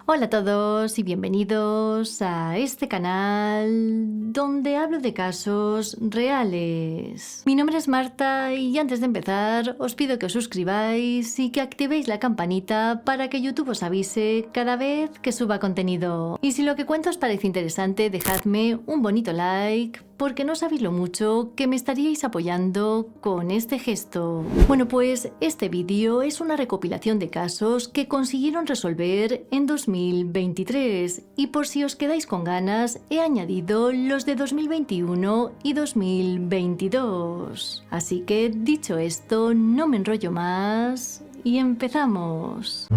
Hola a todos y bienvenidos a este canal donde hablo de casos reales. Mi nombre es Marta y antes de empezar os pido que os suscribáis y que activéis la campanita para que YouTube os avise cada vez que suba contenido. Y si lo que cuento os parece interesante, dejadme un bonito like, porque no sabéis lo mucho que me estaríais apoyando con este gesto. Bueno, pues este vídeo es una recopilación de casos que consiguieron resolver en 2023 y por si os quedáis con ganas he añadido los de 2021 y 2022. Así que dicho esto, no me enrollo más y empezamos.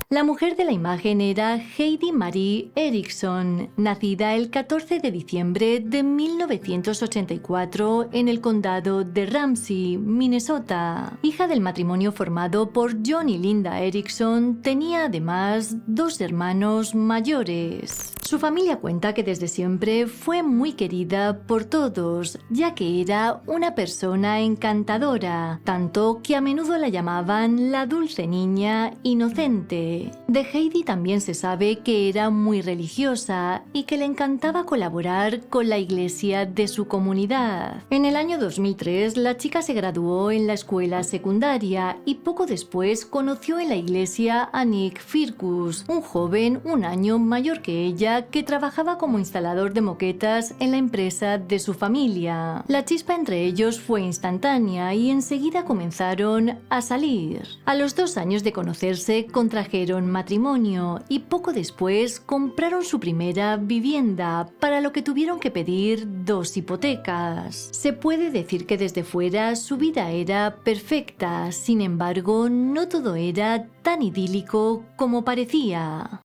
La mujer de la imagen era Heidi Marie Erickson, nacida el 14 de diciembre de 1984 en el condado de Ramsey, Minnesota. Hija del matrimonio formado por John y Linda Erickson, tenía además dos hermanos mayores. Su familia cuenta que desde siempre fue muy querida por todos, ya que era una persona encantadora, tanto que a menudo la llamaban la dulce niña inocente. De Heidi también se sabe que era muy religiosa y que le encantaba colaborar con la iglesia de su comunidad. En el año 2003, la chica se graduó en la escuela secundaria y poco después conoció en la iglesia a Nick Firkus, un joven un año mayor que ella que trabajaba como instalador de moquetas en la empresa de su familia. La chispa entre ellos fue instantánea y enseguida comenzaron a salir. A los 2 años de conocerse, contrajeron matrimonio y poco después compraron su primera vivienda, para lo que tuvieron que pedir 2 hipotecas. Se puede decir que desde fuera su vida era perfecta, sin embargo, no todo era tan idílico como parecía.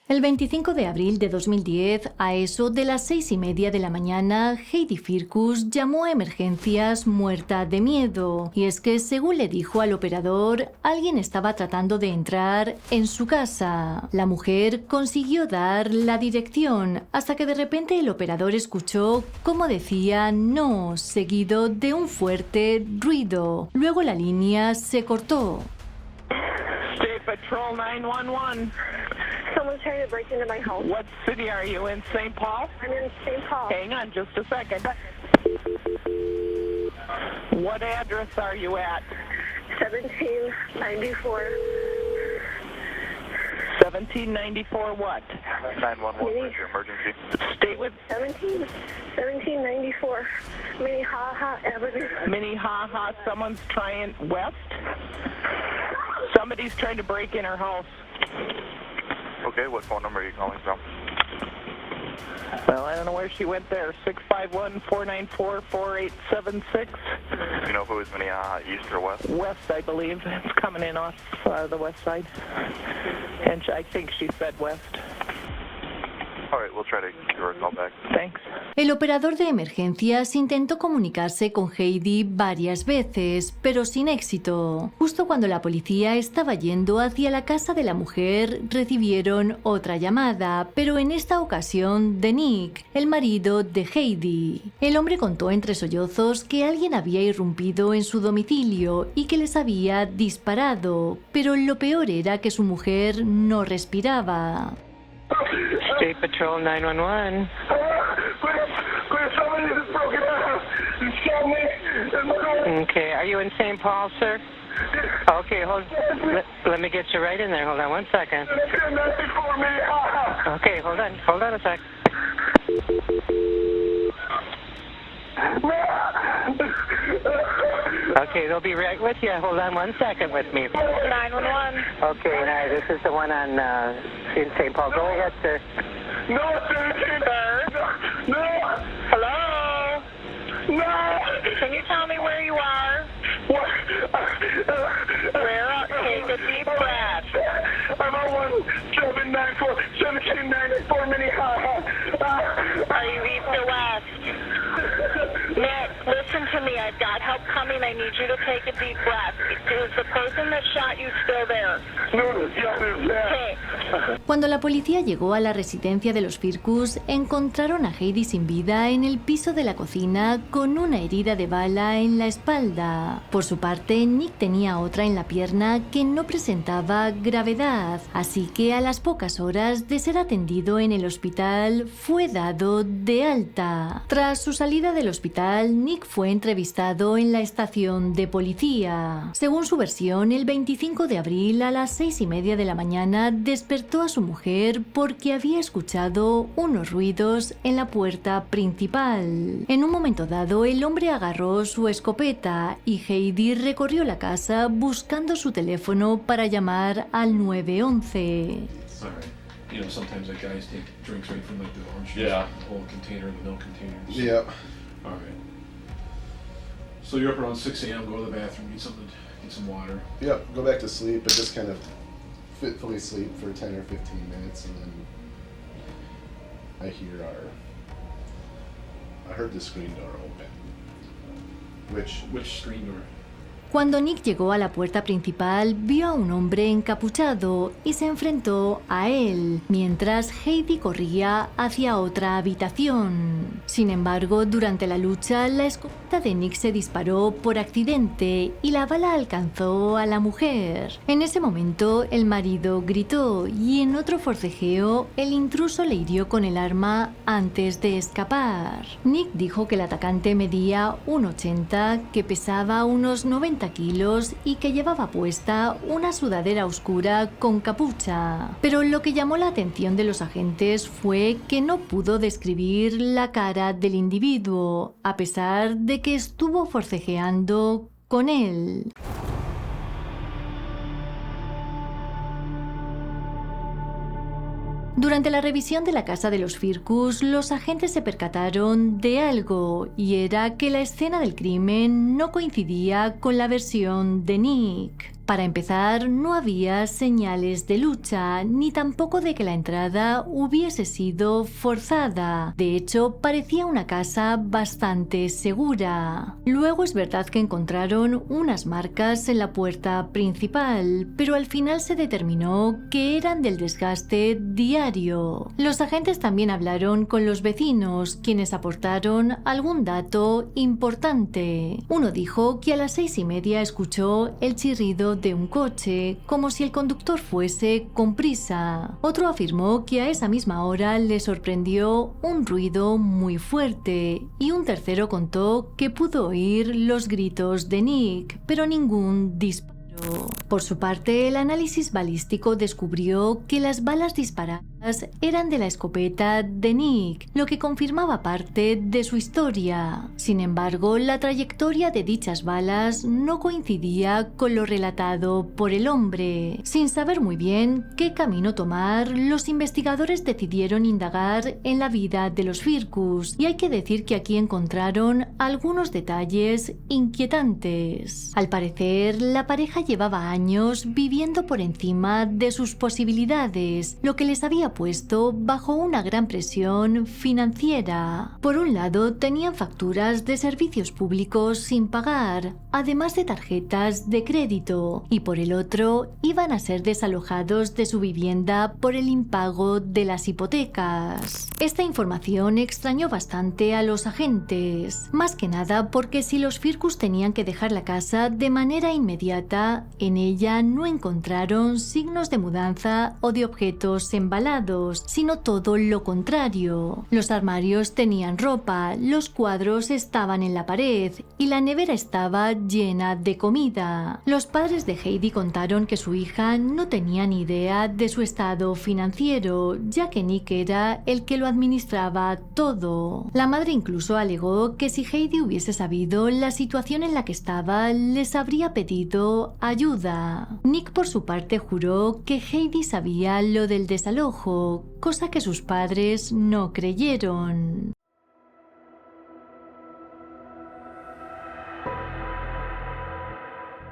El 25 de abril de 2010, a eso de las 6:30 de la mañana, Heidi Firkus llamó a emergencias muerta de miedo. Y es que, según le dijo al operador, alguien estaba tratando de entrar en su casa. La mujer consiguió dar la dirección, hasta que de repente el operador escuchó cómo decía no, seguido de un fuerte ruido. Luego la línea se cortó. State Patrol 911. Someone's trying to break into my house. What city are you in? St. Paul? I'm in St. Paul. Hang on just a second. What address are you at? 1794. 1794 what? 911, where's your emergency? Stay with 1794. Minnehaha Avenue. Minnehaha. Someone's trying west? Somebody's trying to break in her house. Okay, what phone number are you calling from? Well, I don't know where she went there. 651-494-4876. You know if it was Minnehaha, east or west? West, I believe. It's coming in off the west side. And I think she said west. All right, we'll try to give her a call back. Thanks. El operador de emergencias intentó comunicarse con Heidi varias veces, pero sin éxito. Justo cuando la policía estaba yendo hacia la casa de la mujer, recibieron otra llamada, pero en esta ocasión de Nick, el marido de Heidi. El hombre contó entre sollozos que alguien había irrumpido en su domicilio y que les había disparado, pero lo peor era que su mujer no respiraba. State Patrol 911. Somebody just broke in our house and shot me. Okay, are you in St. Paul, sir? Okay, let me get you right in there. Hold on one second. Okay, hold on a sec. Okay, they'll be right with you. Hold on one second with me. 911. Okay, hi, this is the one on in St. Paul. Go ahead, sir. No, sir. No. Hello? No. Can you tell me where you are? What? Take a deep breath. I'm on 1794 Germany. Are you east or west? Nick, listen to me. I've got help coming. I need you to take a deep breath. Is the person that shot you still there? No, yeah. Okay. Cuando la policía llegó a la residencia de los Firkus, encontraron a Heidi sin vida en el piso de la cocina con una herida de bala en la espalda. Por su parte, Nick tenía otra en la pierna que no presentaba gravedad, así que a las pocas horas de ser atendido en el hospital, fue dado de alta. Tras su salida del hospital, Nick fue entrevistado en la estación de policía. Según su versión, el 25 de abril a las 6:30 de la mañana despertó a su mujer porque había escuchado unos ruidos en la puerta principal. En un momento dado, el hombre agarró su escopeta y Heidi recorrió la casa buscando su teléfono para llamar al 911. All right. You know, sometimes like guys take drinks right from like the orange juice, Yeah. the whole container, the milk container. Yeah. All right. So you're up around 6 a.m. Go to the bathroom, get some water. Yep. Go back to sleep, but just kind of fitfully sleep for 10 or 15 minutes, and then I heard the screen door open. Which screen door? Cuando Nick llegó a la puerta principal, vio a un hombre encapuchado y se enfrentó a él, mientras Heidi corría hacia otra habitación. Sin embargo, durante la lucha, la escopeta de Nick se disparó por accidente y la bala alcanzó a la mujer. En ese momento, el marido gritó y en otro forcejeo, el intruso le hirió con el arma antes de escapar. Nick dijo que el atacante medía 1,80, que pesaba unos 90 kilos y que llevaba puesta una sudadera oscura con capucha. Pero lo que llamó la atención de los agentes fue que no pudo describir la cara del individuo, a pesar de que estuvo forcejeando con él. Durante la revisión de la casa de los Firkus, los agentes se percataron de algo, y era que la escena del crimen no coincidía con la versión de Nick. Para empezar, no había señales de lucha, ni tampoco de que la entrada hubiese sido forzada. De hecho, parecía una casa bastante segura. Luego es verdad que encontraron unas marcas en la puerta principal, pero al final se determinó que eran del desgaste diario. Los agentes también hablaron con los vecinos, quienes aportaron algún dato importante. Uno dijo que a las 6:30 escuchó el chirrido de un coche, como si el conductor fuese con prisa. Otro afirmó que a esa misma hora le sorprendió un ruido muy fuerte, y un tercero contó que pudo oír los gritos de Nick, pero ningún disparo. Por su parte, el análisis balístico descubrió que las balas disparadas eran de la escopeta de Nick, lo que confirmaba parte de su historia. Sin embargo, la trayectoria de dichas balas no coincidía con lo relatado por el hombre. Sin saber muy bien qué camino tomar, los investigadores decidieron indagar en la vida de los Firkus, y hay que decir que aquí encontraron algunos detalles inquietantes. Al parecer, la pareja llevaba años viviendo por encima de sus posibilidades, lo que les había puesto bajo una gran presión financiera. Por un lado, tenían facturas de servicios públicos sin pagar, además de tarjetas de crédito, y por el otro, iban a ser desalojados de su vivienda por el impago de las hipotecas. Esta información extrañó bastante a los agentes, más que nada porque si los Firkus tenían que dejar la casa de manera inmediata, en ella no encontraron signos de mudanza o de objetos embalados, sino todo lo contrario. Los armarios tenían ropa, los cuadros estaban en la pared y la nevera estaba llena de comida. Los padres de Heidi contaron que su hija no tenía ni idea de su estado financiero, ya que Nick era el que lo administraba todo. La madre incluso alegó que si Heidi hubiese sabido la situación en la que estaba, les habría pedido ayuda. Nick, por su parte, juró que Heidi sabía lo del desalojo, cosa que sus padres no creyeron.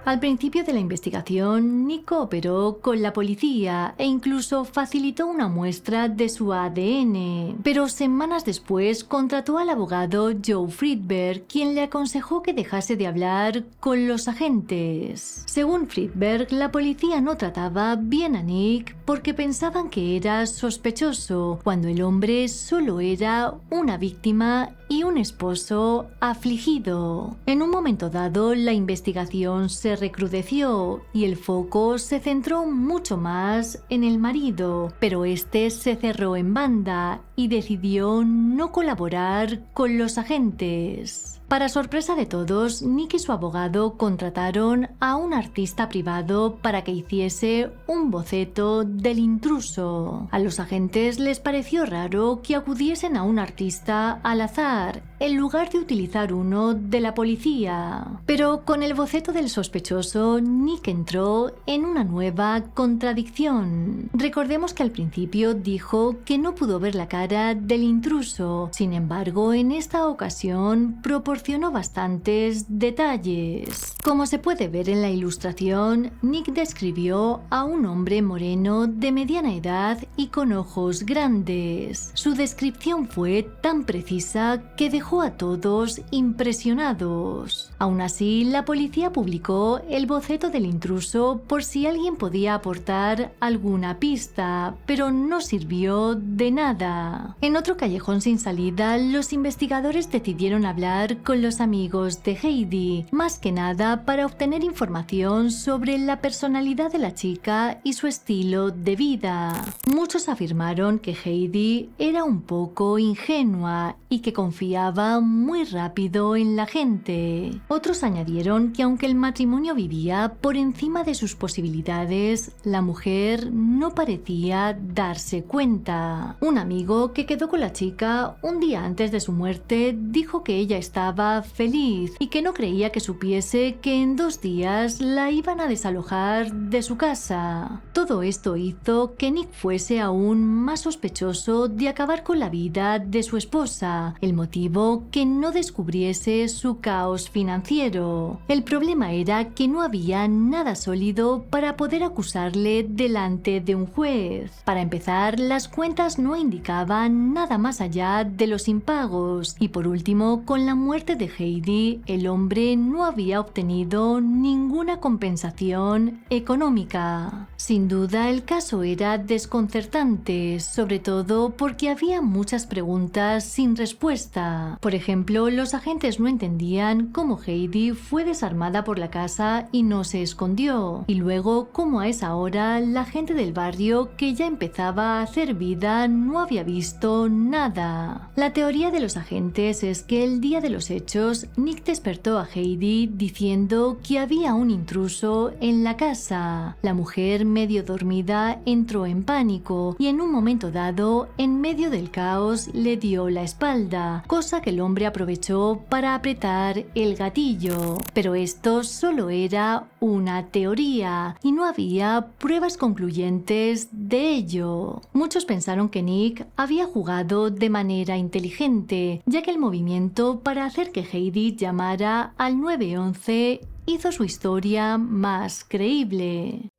Al principio de la investigación, Nick cooperó con la policía e incluso facilitó una muestra de su ADN, pero semanas después contrató al abogado Joe Friedberg, quien le aconsejó que dejase de hablar con los agentes. Según Friedberg, la policía no trataba bien a Nick porque pensaban que era sospechoso, cuando el hombre solo era una víctima y un esposo afligido. En un momento dado, la investigación se recrudeció y el foco se centró mucho más en el marido, pero este se cerró en banda y decidió no colaborar con los agentes. Para sorpresa de todos, Nick y su abogado contrataron a un artista privado para que hiciese un boceto del intruso. A los agentes les pareció raro que acudiesen a un artista al azar, en lugar de utilizar uno de la policía. Pero con el boceto del sospechoso, Nick entró en una nueva contradicción. Recordemos que al principio dijo que no pudo ver la cara del intruso. Sin embargo, en esta ocasión proporcionó bastantes detalles. Como se puede ver en la ilustración, Nick describió a un hombre moreno de mediana edad y con ojos grandes. Su descripción fue tan precisa que dejó a todos impresionados. Aún así, la policía publicó el boceto del intruso por si alguien podía aportar alguna pista, pero no sirvió de nada. En otro callejón sin salida, los investigadores decidieron hablar con los amigos de Heidi, más que nada para obtener información sobre la personalidad de la chica y su estilo de vida. Muchos afirmaron que Heidi era un poco ingenua y que confiaba muy rápido en la gente. Otros añadieron que aunque el matrimonio vivía por encima de sus posibilidades, la mujer no parecía darse cuenta. Un amigo que quedó con la chica un día antes de su muerte dijo que ella estaba feliz y que no creía que supiese que en 2 días la iban a desalojar de su casa. Todo esto hizo que Nick fuese aún más sospechoso de acabar con la vida de su esposa, el motivo que no descubriese su caos financiero. El problema era que no había nada sólido para poder acusarle delante de un juez. Para empezar, las cuentas no indicaban nada más allá de los impagos y por último, con la muerte de Heidi, el hombre no había obtenido ninguna compensación económica. Sin duda, el caso era desconcertante, sobre todo porque había muchas preguntas sin respuesta. Por ejemplo, los agentes no entendían cómo Heidi fue desarmada por la casa y no se escondió, y luego cómo a esa hora la gente del barrio que ya empezaba a hacer vida no había visto nada. La teoría de los agentes es que el día de los hechos, Nick despertó a Heidi diciendo que había un intruso en la casa. La mujer, medio dormida, entró en pánico y en un momento dado, en medio del caos, le dio la espalda, cosa que el hombre aprovechó para apretar el gatillo. Pero esto solo era una teoría y no había pruebas concluyentes de ello. Muchos pensaron que Nick había jugado de manera inteligente, ya que el movimiento para hacer que Heidi llamara al 911 hizo su historia más creíble.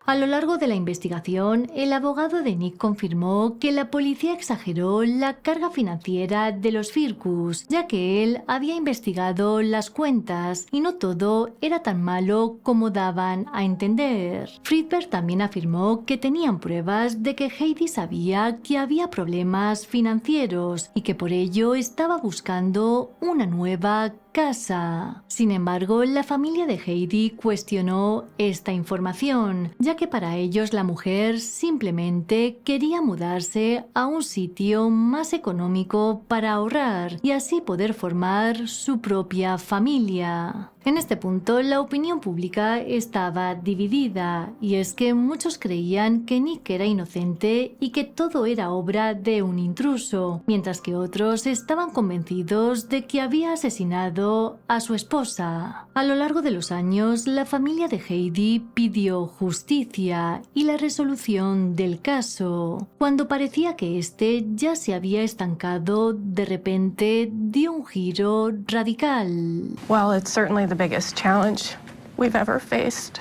A lo largo de la investigación, el abogado de Nick confirmó que la policía exageró la carga financiera de los Firkus, ya que él había investigado las cuentas y no todo era tan malo como daban a entender. Friedberg también afirmó que tenían pruebas de que Heidi sabía que había problemas financieros y que por ello estaba buscando una nueva casa. Sin embargo, la familia de Heidi cuestionó esta información, ya que para ellos la mujer simplemente quería mudarse a un sitio más económico para ahorrar y así poder formar su propia familia. En este punto, la opinión pública estaba dividida, y es que muchos creían que Nick era inocente y que todo era obra de un intruso, mientras que otros estaban convencidos de que había asesinado a su esposa. A lo largo de los años, la familia de Heidi pidió justicia y la resolución del caso. Cuando parecía que este ya se había estancado, de repente dio un giro radical. Well, it's certainly the biggest challenge we've ever faced.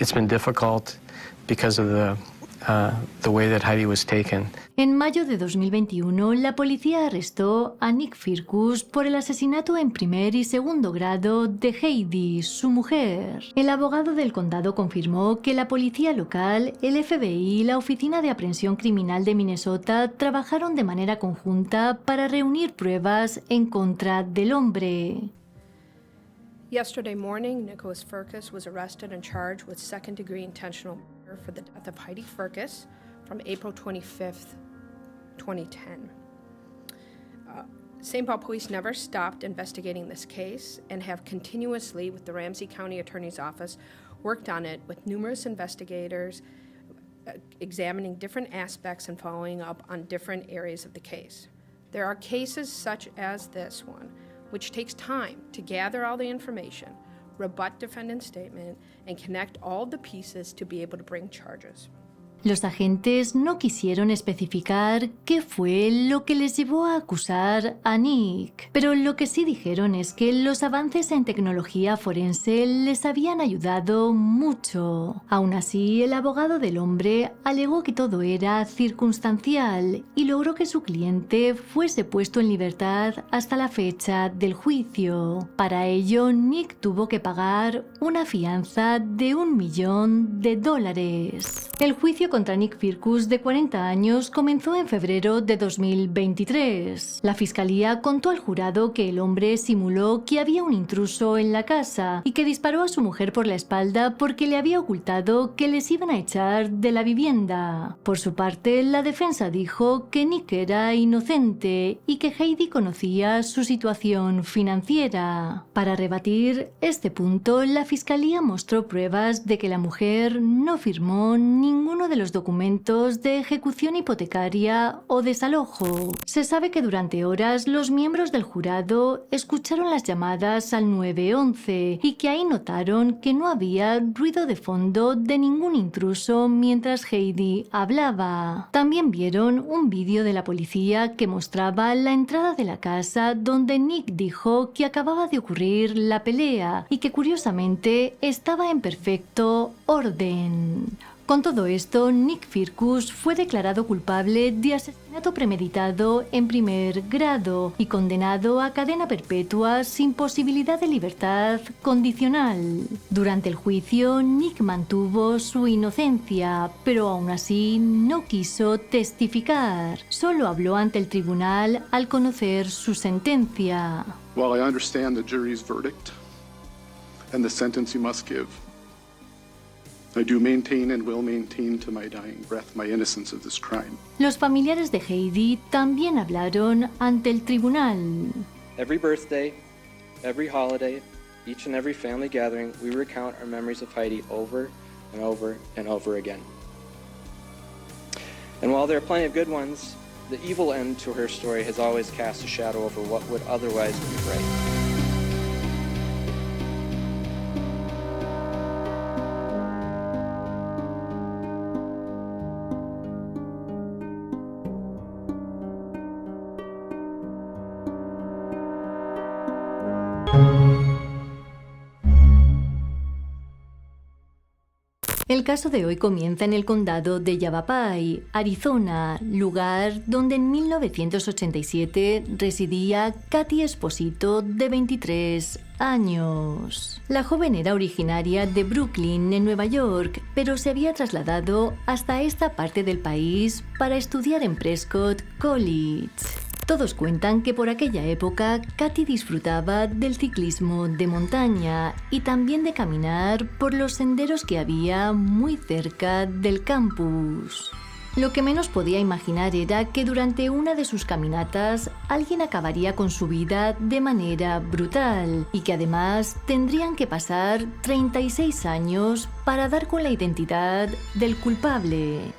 It's been difficult because of the way that Heidi was taken. En mayo de 2021, la policía arrestó a Nick Firkus por el asesinato en primer y segundo grado de Heidi, su mujer. El abogado del condado confirmó que la policía local, el FBI y la Oficina de Aprehensión Criminal de Minnesota trabajaron de manera conjunta para reunir pruebas en contra del hombre. Yesterday morning, Nicholas Firkus was arrested and charged with second-degree intentional murder for the death of Heidi Firkus from April 25th, 2010. St. Paul Police never stopped investigating this case and have continuously, with the Ramsey County Attorney's Office, worked on it with numerous investigators, examining different aspects and following up on different areas of the case. There are cases such as this one, which takes time to gather all the information, rebut defendant's statement, and connect all the pieces to be able to bring charges. Los agentes no quisieron especificar qué fue lo que les llevó a acusar a Nick, pero lo que sí dijeron es que los avances en tecnología forense les habían ayudado mucho. Aún así, el abogado del hombre alegó que todo era circunstancial y logró que su cliente fuese puesto en libertad hasta la fecha del juicio. Para ello, Nick tuvo que pagar una fianza de $1 millón. El juicio contra Nick Firkus, de 40 años, comenzó en febrero de 2023. La fiscalía contó al jurado que el hombre simuló que había un intruso en la casa y que disparó a su mujer por la espalda porque le había ocultado que les iban a echar de la vivienda. Por su parte, la defensa dijo que Nick era inocente y que Heidi conocía su situación financiera. Para rebatir este punto, la fiscalía mostró pruebas de que la mujer no firmó ninguno de los documentos de ejecución hipotecaria o desalojo. Se sabe que durante horas los miembros del jurado escucharon las llamadas al 911 y que ahí notaron que no había ruido de fondo de ningún intruso mientras Heidi hablaba. También vieron un vídeo de la policía que mostraba la entrada de la casa donde Nick dijo que acababa de ocurrir la pelea y que curiosamente estaba en perfecto orden. Con todo esto, Nick Firkus fue declarado culpable de asesinato premeditado en primer grado y condenado a cadena perpetua sin posibilidad de libertad condicional. Durante el juicio, Nick mantuvo su inocencia, pero aún así no quiso testificar. Solo habló ante el tribunal al conocer su sentencia. While I understand the jury's verdict and the sentence you must give, I do maintain and will maintain to my dying breath my innocence of this crime. Los familiares de Heidi también hablaron ante el tribunal. Every birthday, every holiday, each and every family gathering, we recount our memories of Heidi over and over and over again. And while there are plenty of good ones, the evil end to her story has always cast a shadow over what would otherwise be bright. El caso de hoy comienza en el condado de Yavapai, Arizona, lugar donde en 1987 residía Katy Esposito, de 23 años. La joven era originaria de Brooklyn, en Nueva York, pero se había trasladado hasta esta parte del país para estudiar en Prescott College. Todos cuentan que por aquella época Katy disfrutaba del ciclismo de montaña y también de caminar por los senderos que había muy cerca del campus. Lo que menos podía imaginar era que durante una de sus caminatas alguien acabaría con su vida de manera brutal y que además tendrían que pasar 36 años para dar con la identidad del culpable.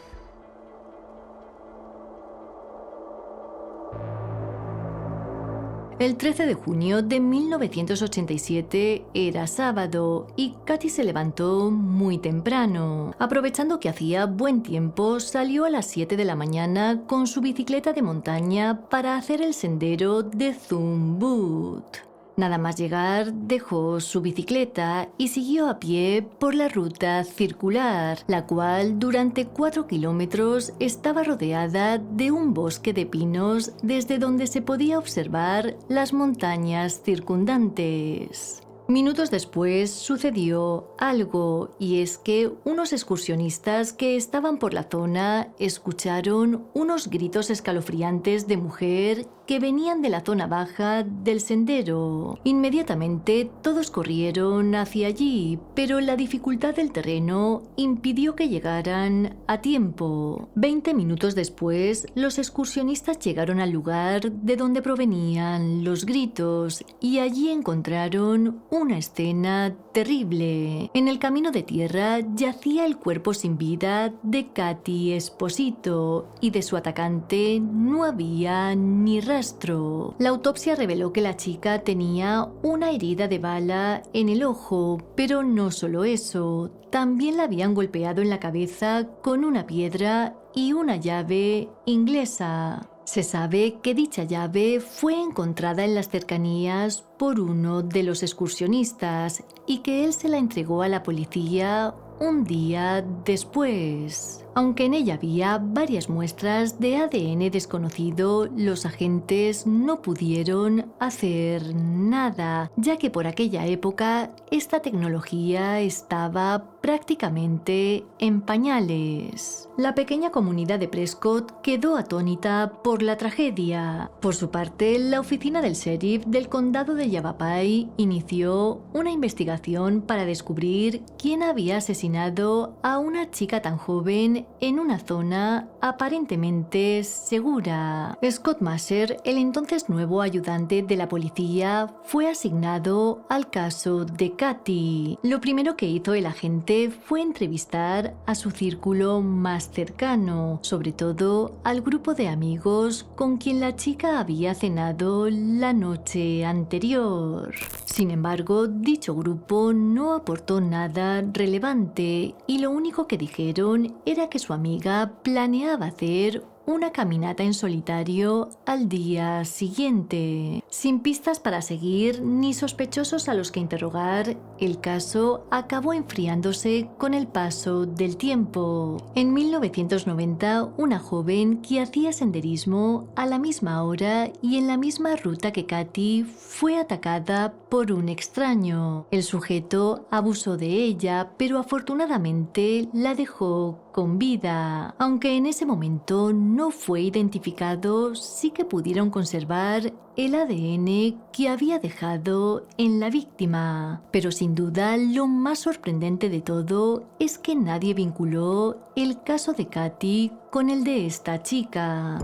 El 13 de junio de 1987 era sábado y Katy se levantó muy temprano. Aprovechando que hacía buen tiempo, salió a las 7 de la mañana con su bicicleta de montaña para hacer el sendero de Thumb Butte. Nada más llegar, dejó su bicicleta y siguió a pie por la ruta circular, la cual durante 4 kilómetros estaba rodeada de un bosque de pinos desde donde se podía observar las montañas circundantes. Minutos después sucedió algo, y es que unos excursionistas que estaban por la zona escucharon unos gritos escalofriantes de mujer que venían de la zona baja del sendero. Inmediatamente todos corrieron hacia allí, pero la dificultad del terreno impidió que llegaran a tiempo. 20 minutos después, los excursionistas llegaron al lugar de donde provenían los gritos y allí encontraron una escena terrible. En el camino de tierra yacía el cuerpo sin vida de Katy Esposito y de su atacante no había ni rastro. La autopsia reveló que la chica tenía una herida de bala en el ojo, pero no solo eso, también la habían golpeado en la cabeza con una piedra y una llave inglesa. Se sabe que dicha llave fue encontrada en las cercanías por uno de los excursionistas y que él se la entregó a la policía un día después. Aunque en ella había varias muestras de ADN desconocido, los agentes no pudieron hacer nada, ya que por aquella época esta tecnología estaba prácticamente en pañales. La pequeña comunidad de Prescott quedó atónita por la tragedia. Por su parte, la oficina del sheriff del condado de Yavapai inició una investigación para descubrir quién había asesinado a una chica tan joven en una zona aparentemente segura. Scott Masser, el entonces nuevo ayudante de la policía, fue asignado al caso de Katy. Lo primero que hizo el agente fue entrevistar a su círculo más cercano, sobre todo al grupo de amigos con quien la chica había cenado la noche anterior. Sin embargo, dicho grupo no aportó nada relevante y lo único que dijeron era que su amiga planeaba hacer una caminata en solitario al día siguiente. Sin pistas para seguir ni sospechosos a los que interrogar, el caso acabó enfriándose con el paso del tiempo. En 1990, una joven que hacía senderismo a la misma hora y en la misma ruta que Katy fue atacada por un extraño. El sujeto abusó de ella, pero afortunadamente la dejó con vida. Aunque en ese momento no fue identificado, sí que pudieron conservar el ADN que había dejado en la víctima. Pero sin duda lo más sorprendente de todo es que nadie vinculó el caso de Katy con el de esta chica.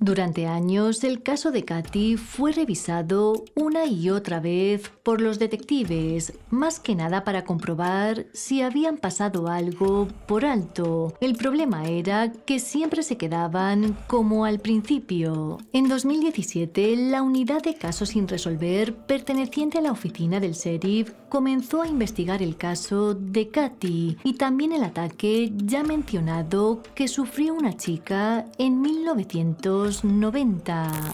Durante años, el caso de Katy fue revisado una y otra vez por los detectives, más que nada para comprobar si habían pasado algo por alto. El problema era que siempre se quedaban como al principio. En 2017, la unidad de casos sin resolver perteneciente a la oficina del sheriff comenzó a investigar el caso de Katy y también el ataque ya mencionado que sufrió una chica en 1990.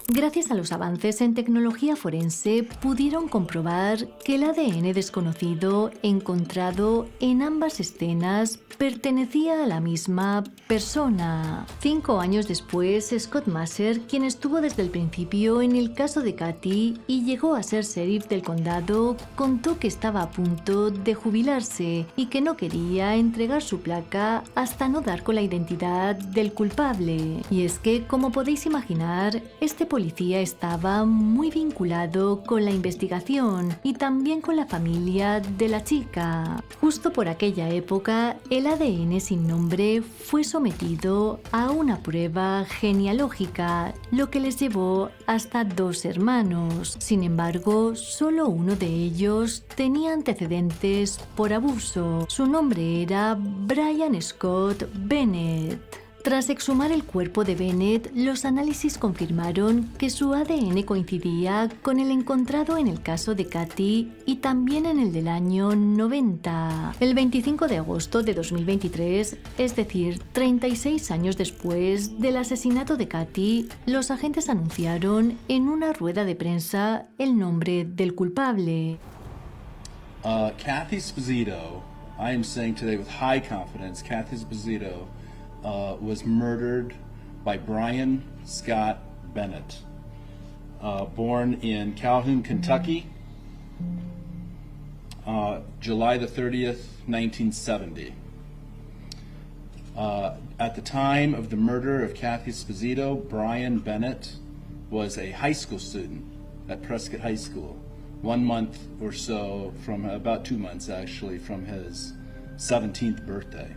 Gracias a los avances en tecnología forense, pudieron comprobar que el ADN desconocido encontrado en ambas escenas pertenecía a la misma persona. 5 años después, Scott Masser, quien estuvo desde el principio en el caso de Katy y llegó a ser sheriff del condado, contó que estaba a punto de jubilarse y que no quería entregar su placa hasta no dar con la identidad del culpable. Y es que, como podéis podéis imaginar, este policía estaba muy vinculado con la investigación y también con la familia de la chica. Justo por aquella época, el ADN sin nombre fue sometido a una prueba genealógica, lo que les llevó hasta 2 hermanos. Sin embargo, solo uno de ellos tenía antecedentes por abuso. Su nombre era Brian Scott Bennett. Tras exhumar el cuerpo de Bennett, los análisis confirmaron que su ADN coincidía con el encontrado en el caso de Kathy y también en el del año 90. El 25 de agosto de 2023, es decir, 36 años después del asesinato de Kathy, los agentes anunciaron en una rueda de prensa el nombre del culpable. Kathy Esposito, I am saying today with high confidence, Kathy Esposito was murdered by Brian Scott Bennett, born in Calhoun, Kentucky, July the 30th, 1970. At the time of the murder of Kathy Esposito, Brian Bennett was a high school student at Prescott High School, 1 month or so from, about 2 months actually, from his 17th birthday.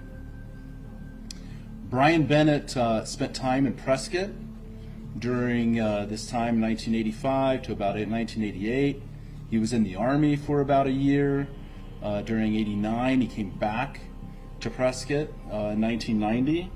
Brian Bennett spent time in Prescott during this time, 1985 to about 1988. He was in the Army for about a year. During 89, he came back to Prescott in 1989,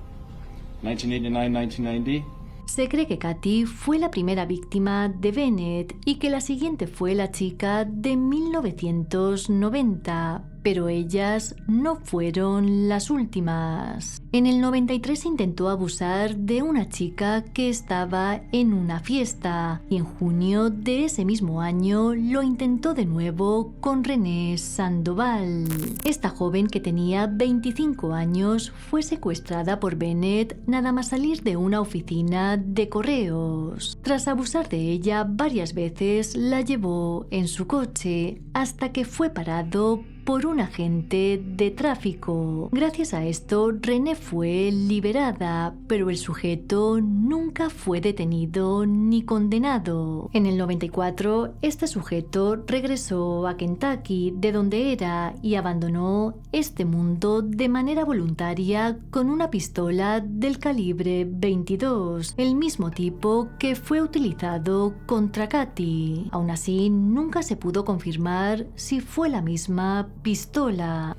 1990. Se cree que Kathy fue la primera víctima de Bennett y que la siguiente fue la chica de 1990, pero ellas no fueron las últimas. En el 93 intentó abusar de una chica que estaba en una fiesta y en junio de ese mismo año lo intentó de nuevo con Renee Sandoval. Esta joven, que tenía 25 años, fue secuestrada por Bennett nada más salir de una oficina de correos. Tras abusar de ella varias veces, la llevó en su coche hasta que fue parado por un agente de tráfico. Gracias a esto, Renee fue liberada, pero el sujeto nunca fue detenido ni condenado. En el 94, este sujeto regresó a Kentucky, de donde era, y abandonó este mundo de manera voluntaria con una pistola del calibre 22, el mismo tipo que fue utilizado contra Kathy. Aún así, nunca se pudo confirmar si fue la misma pistola.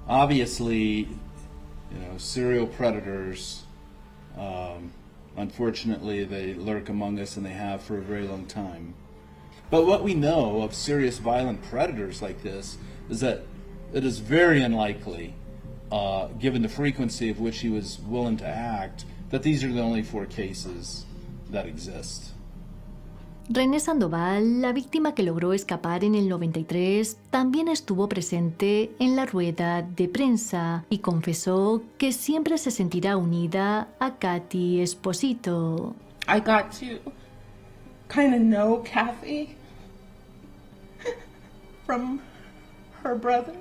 Obviously, serial predators, unfortunately, they lurk among us, and they have for a very long time. But what we know of serious violent predators like this is that it is very unlikely, given the frequency of which he was willing to act, that these are the only 4 cases that exist. Renee Sandoval, la víctima que logró escapar en el 93, también estuvo presente en la rueda de prensa y confesó que siempre se sentirá unida a Kathy Esposito. I got to kind of know Kathy from her brother,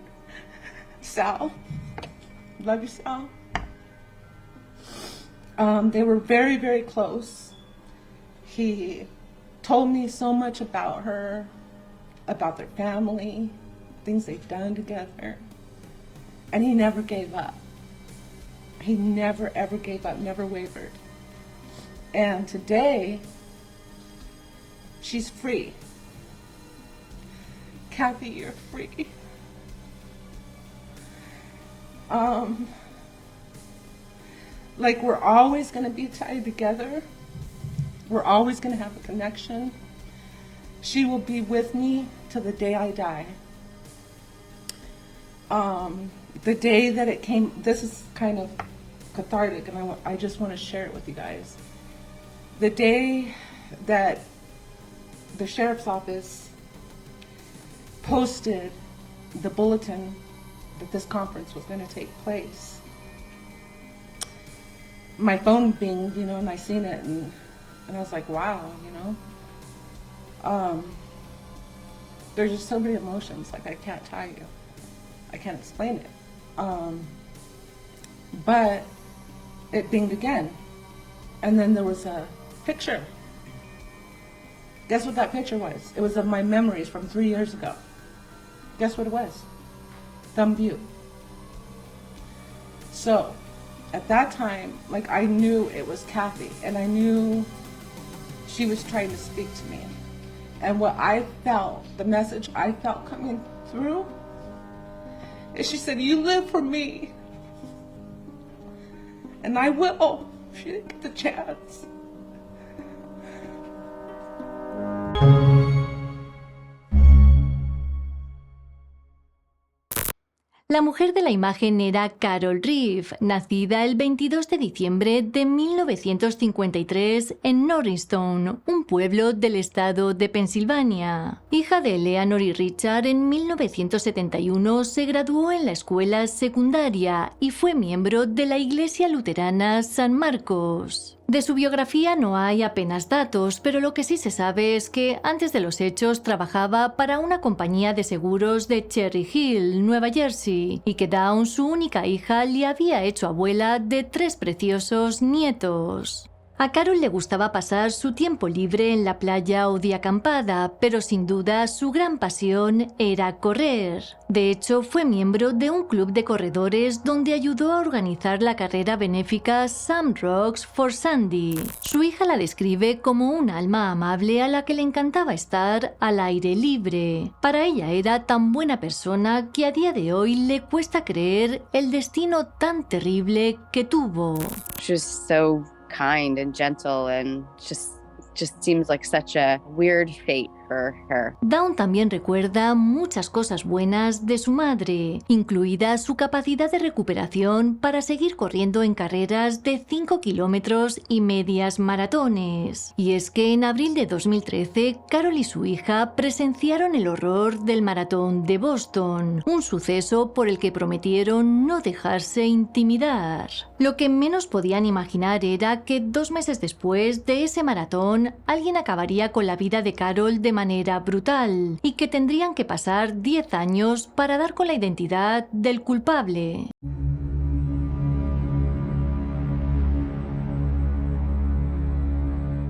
Sal. Love you, Sal. They were very, very close. He told me so much about her, about their family, things they've done together. And he never gave up. He never, ever gave up, never wavered. And today, she's free. Kathy, you're free. Like, we're always going to be tied together. We're always going to have a connection. She will be with me till the day I die. The day that it came, this is kind of cathartic, and I just want to share it with you guys. The day that the sheriff's office posted the bulletin that this conference was going to take place, my phone binged, and I seen it, and I was like, wow, there's just so many emotions, like I can't tell you. I can't explain it. But it dinged again. And then there was a picture. Guess what that picture was? It was of my memories from 3 years ago. Guess what it was? Thumb View. So, at that time, like, I knew it was Kathy, and I knew she was trying to speak to me. And what I felt, the message I felt coming through, is she said, you live for me. And I will. She didn't get the chance. La mujer de la imagen era Carol Reeve, nacida el 22 de diciembre de 1953 en Norristown, un pueblo del estado de Pensilvania. Hija de Eleanor y Richard, en 1971 se graduó en la escuela secundaria y fue miembro de la Iglesia Luterana San Marcos. De su biografía no hay apenas datos, pero lo que sí se sabe es que antes de los hechos trabajaba para una compañía de seguros de Cherry Hill, Nueva Jersey, y que Dawn, su única hija, le había hecho abuela de 3 preciosos nietos. A Carol le gustaba pasar su tiempo libre en la playa o de acampada, pero sin duda su gran pasión era correr. De hecho, fue miembro de un club de corredores donde ayudó a organizar la carrera benéfica Sam Rocks for Sandy. Su hija la describe como un alma amable a la que le encantaba estar al aire libre. Para ella era tan buena persona que a día de hoy le cuesta creer el destino tan terrible que tuvo. She was so kind and gentle and just seems like such a weird fate for her. Dawn también recuerda muchas cosas buenas de su madre, incluida su capacidad de recuperación para seguir corriendo en carreras de 5 kilómetros y medias maratones. Y es que en abril de 2013, Carol y su hija presenciaron el horror del maratón de Boston, un suceso por el que prometieron no dejarse intimidar. Lo que menos podían imaginar era que 2 meses después de ese maratón, alguien acabaría con la vida de Carol de manera brutal y que tendrían que pasar 10 años para dar con la identidad del culpable.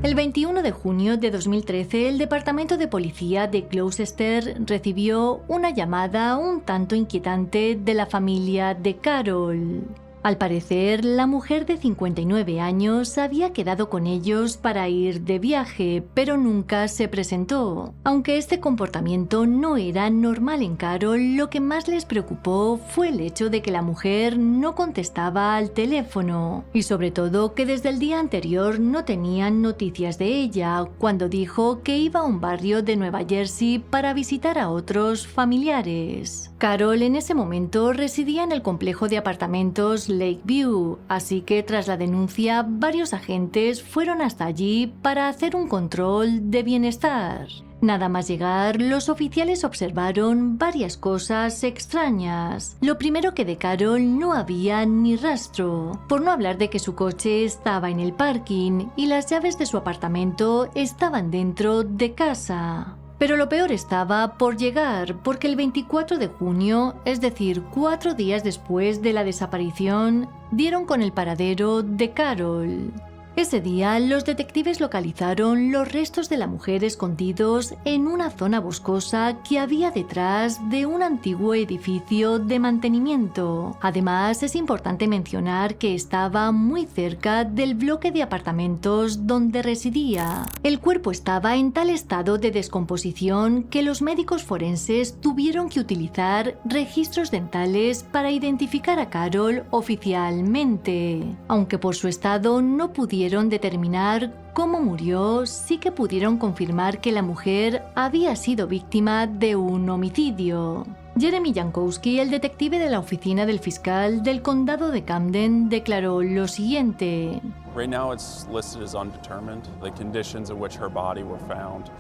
El 21 de junio de 2013, el Departamento de Policía de Gloucester recibió una llamada un tanto inquietante de la familia de Carol. Al parecer, la mujer de 59 años había quedado con ellos para ir de viaje, pero nunca se presentó. Aunque este comportamiento no era normal en Carol, lo que más les preocupó fue el hecho de que la mujer no contestaba al teléfono, y sobre todo que desde el día anterior no tenían noticias de ella, cuando dijo que iba a un barrio de Nueva Jersey para visitar a otros familiares. Carol en ese momento residía en el complejo de apartamentos Lakeview, así que tras la denuncia, varios agentes fueron hasta allí para hacer un control de bienestar. Nada más llegar, los oficiales observaron varias cosas extrañas. Lo primero, que de Carol no había ni rastro, por no hablar de que su coche estaba en el parking y las llaves de su apartamento estaban dentro de casa. Pero lo peor estaba por llegar, porque el 24 de junio, es decir, 4 días después de la desaparición, dieron con el paradero de Carol. Ese día, los detectives localizaron los restos de la mujer escondidos en una zona boscosa que había detrás de un antiguo edificio de mantenimiento. Además, es importante mencionar que estaba muy cerca del bloque de apartamentos donde residía. El cuerpo estaba en tal estado de descomposición que los médicos forenses tuvieron que utilizar registros dentales para identificar a Carol oficialmente. Aunque por su estado no pudieron determinar cómo murió, sí que pudieron confirmar que la mujer había sido víctima de un homicidio. Jeremy Jankowski, el detective de la oficina del fiscal del condado de Camden, declaró lo siguiente. Right now it's listed as undetermined. The conditions in which her body were found,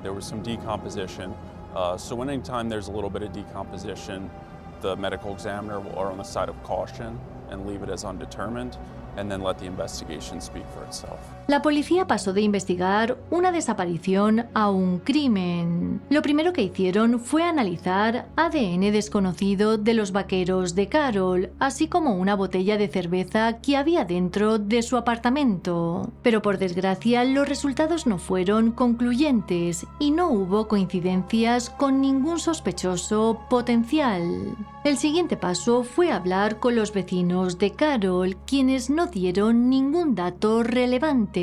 there was some decomposition. So anytime there's a little bit of decomposition, the medical examiner will err on the side of caution and leave it as undetermined. and then let the investigation speak for itself. La policía pasó de investigar una desaparición a un crimen. Lo primero que hicieron fue analizar ADN desconocido de los vaqueros de Carol, así como una botella de cerveza que había dentro de su apartamento. Pero por desgracia, los resultados no fueron concluyentes y no hubo coincidencias con ningún sospechoso potencial. El siguiente paso fue hablar con los vecinos de Carol, quienes no dieron ningún dato relevante.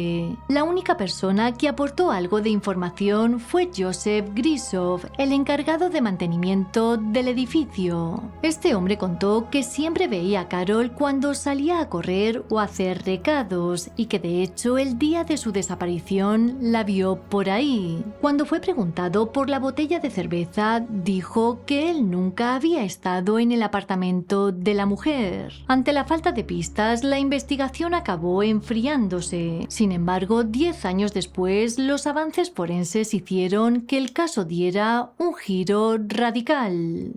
La única persona que aportó algo de información fue Joseph Grisov, el encargado de mantenimiento del edificio. Este hombre contó que siempre veía a Carol cuando salía a correr o a hacer recados y que de hecho el día de su desaparición la vio por ahí. Cuando fue preguntado por la botella de cerveza, dijo que él nunca había estado en el apartamento de la mujer. Ante la falta de pistas, la investigación acabó enfriándose. Sin embargo, 10 años después, los avances forenses hicieron que el caso diera un giro radical.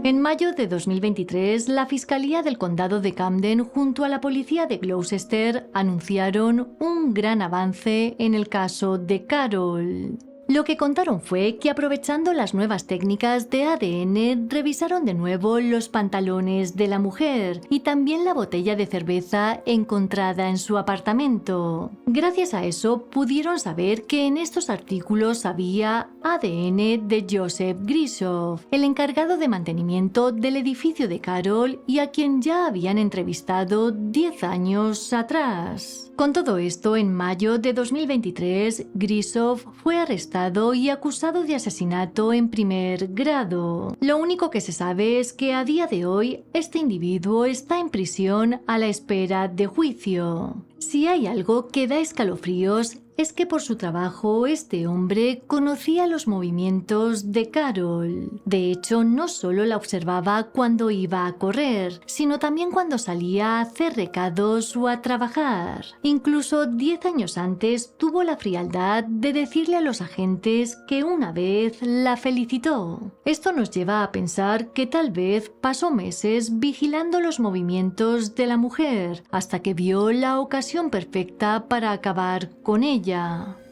En mayo de 2023, la Fiscalía del Condado de Camden junto a la Policía de Gloucester anunciaron un gran avance en el caso de Carol. Lo que contaron fue que aprovechando las nuevas técnicas de ADN, revisaron de nuevo los pantalones de la mujer y también la botella de cerveza encontrada en su apartamento. Gracias a eso, pudieron saber que en estos artículos había ADN de Joseph Grisov, el encargado de mantenimiento del edificio de Carol y a quien ya habían entrevistado 10 años atrás. Con todo esto, en mayo de 2023, Grisov fue arrestado y acusado de asesinato en primer grado. Lo único que se sabe es que a día de hoy este individuo está en prisión a la espera de juicio. Si hay algo que da escalofríos, es que por su trabajo este hombre conocía los movimientos de Carol. De hecho, no solo la observaba cuando iba a correr, sino también cuando salía a hacer recados o a trabajar. Incluso 10 años antes tuvo la frialdad de decirle a los agentes que una vez la felicitó. Esto nos lleva a pensar que tal vez pasó meses vigilando los movimientos de la mujer, hasta que vio la ocasión perfecta para acabar con ella.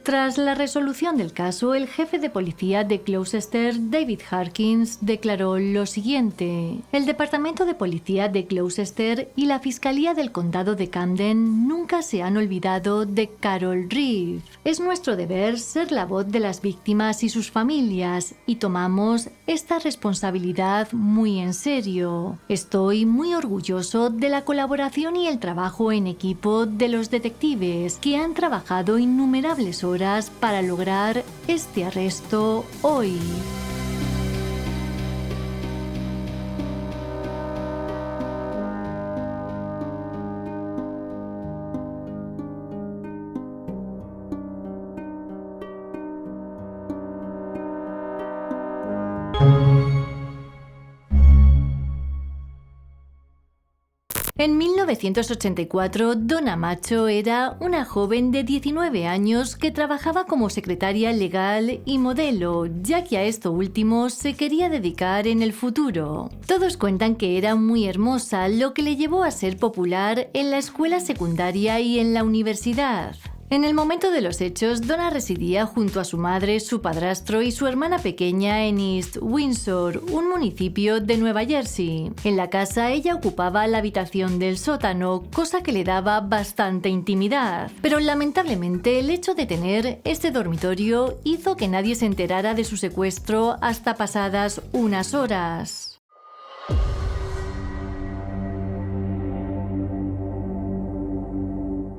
Tras la resolución del caso, el jefe de policía de Gloucester, David Harkins, declaró lo siguiente: el Departamento de Policía de Gloucester y la Fiscalía del Condado de Camden nunca se han olvidado de Carol Reeve. Es nuestro deber ser la voz de las víctimas y sus familias, y tomamos esta responsabilidad muy en serio. Estoy muy orgulloso de la colaboración y el trabajo en equipo de los detectives que han trabajado innumerables horas para lograr este arresto hoy. En 1984, Donna Macho era una joven de 19 años que trabajaba como secretaria legal y modelo, ya que a esto último se quería dedicar en el futuro. Todos cuentan que era muy hermosa, lo que le llevó a ser popular en la escuela secundaria y en la universidad. En el momento de los hechos, Donna residía junto a su madre, su padrastro y su hermana pequeña en East Windsor, un municipio de Nueva Jersey. En la casa ella ocupaba la habitación del sótano, cosa que le daba bastante intimidad. Pero lamentablemente el hecho de tener este dormitorio hizo que nadie se enterara de su secuestro hasta pasadas unas horas.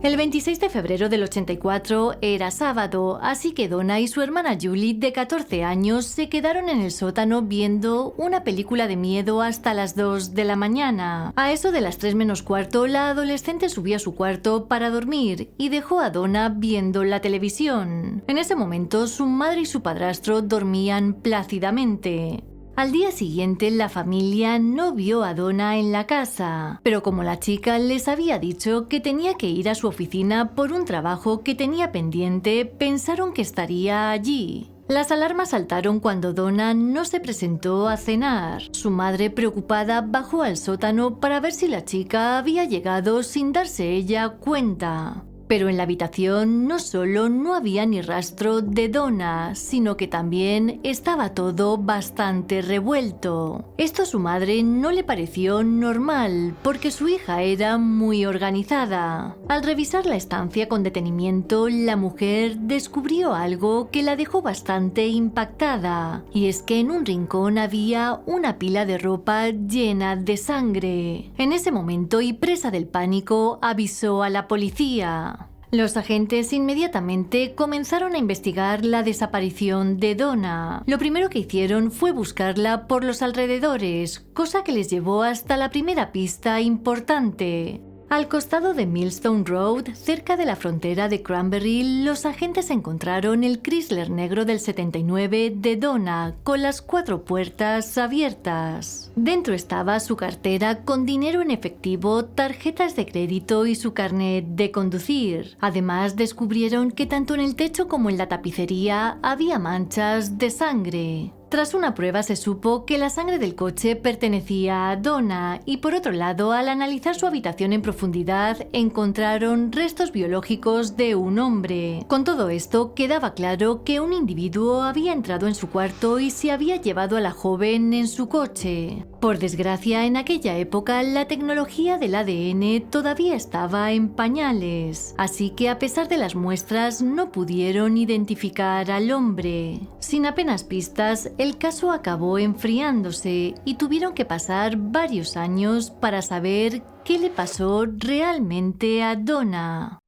El 26 de febrero del 84 era sábado, así que Donna y su hermana Julie, de 14 años, se quedaron en el sótano viendo una película de miedo hasta las 2 de la mañana. A eso de las 3 menos cuarto, la adolescente subió a su cuarto para dormir y dejó a Donna viendo la televisión. En ese momento, su madre y su padrastro dormían plácidamente. Al día siguiente, la familia no vio a Donna en la casa, pero como la chica les había dicho que tenía que ir a su oficina por un trabajo que tenía pendiente, pensaron que estaría allí. Las alarmas saltaron cuando Donna no se presentó a cenar. Su madre, preocupada, bajó al sótano para ver si la chica había llegado sin darse ella cuenta. Pero en la habitación no solo no había ni rastro de Donna, sino que también estaba todo bastante revuelto. Esto a su madre no le pareció normal, porque su hija era muy organizada. Al revisar la estancia con detenimiento, la mujer descubrió algo que la dejó bastante impactada, y es que en un rincón había una pila de ropa llena de sangre. En ese momento, y presa del pánico, avisó a la policía. Los agentes inmediatamente comenzaron a investigar la desaparición de Donna. Lo primero que hicieron fue buscarla por los alrededores, cosa que les llevó hasta la primera pista importante. Al costado de Millstone Road, cerca de la frontera de Cranberry, los agentes encontraron el Chrysler negro del 79 de Donna, con las 4 puertas abiertas. Dentro estaba su cartera con dinero en efectivo, tarjetas de crédito y su carnet de conducir. Además, descubrieron que tanto en el techo como en la tapicería había manchas de sangre. Tras una prueba se supo que la sangre del coche pertenecía a Donna y, por otro lado, al analizar su habitación en profundidad, encontraron restos biológicos de un hombre. Con todo esto, quedaba claro que un individuo había entrado en su cuarto y se había llevado a la joven en su coche. Por desgracia, en aquella época la tecnología del ADN todavía estaba en pañales, así que a pesar de las muestras no pudieron identificar al hombre. Sin apenas pistas, el caso acabó enfriándose y tuvieron que pasar varios años para saber qué le pasó realmente a Donna.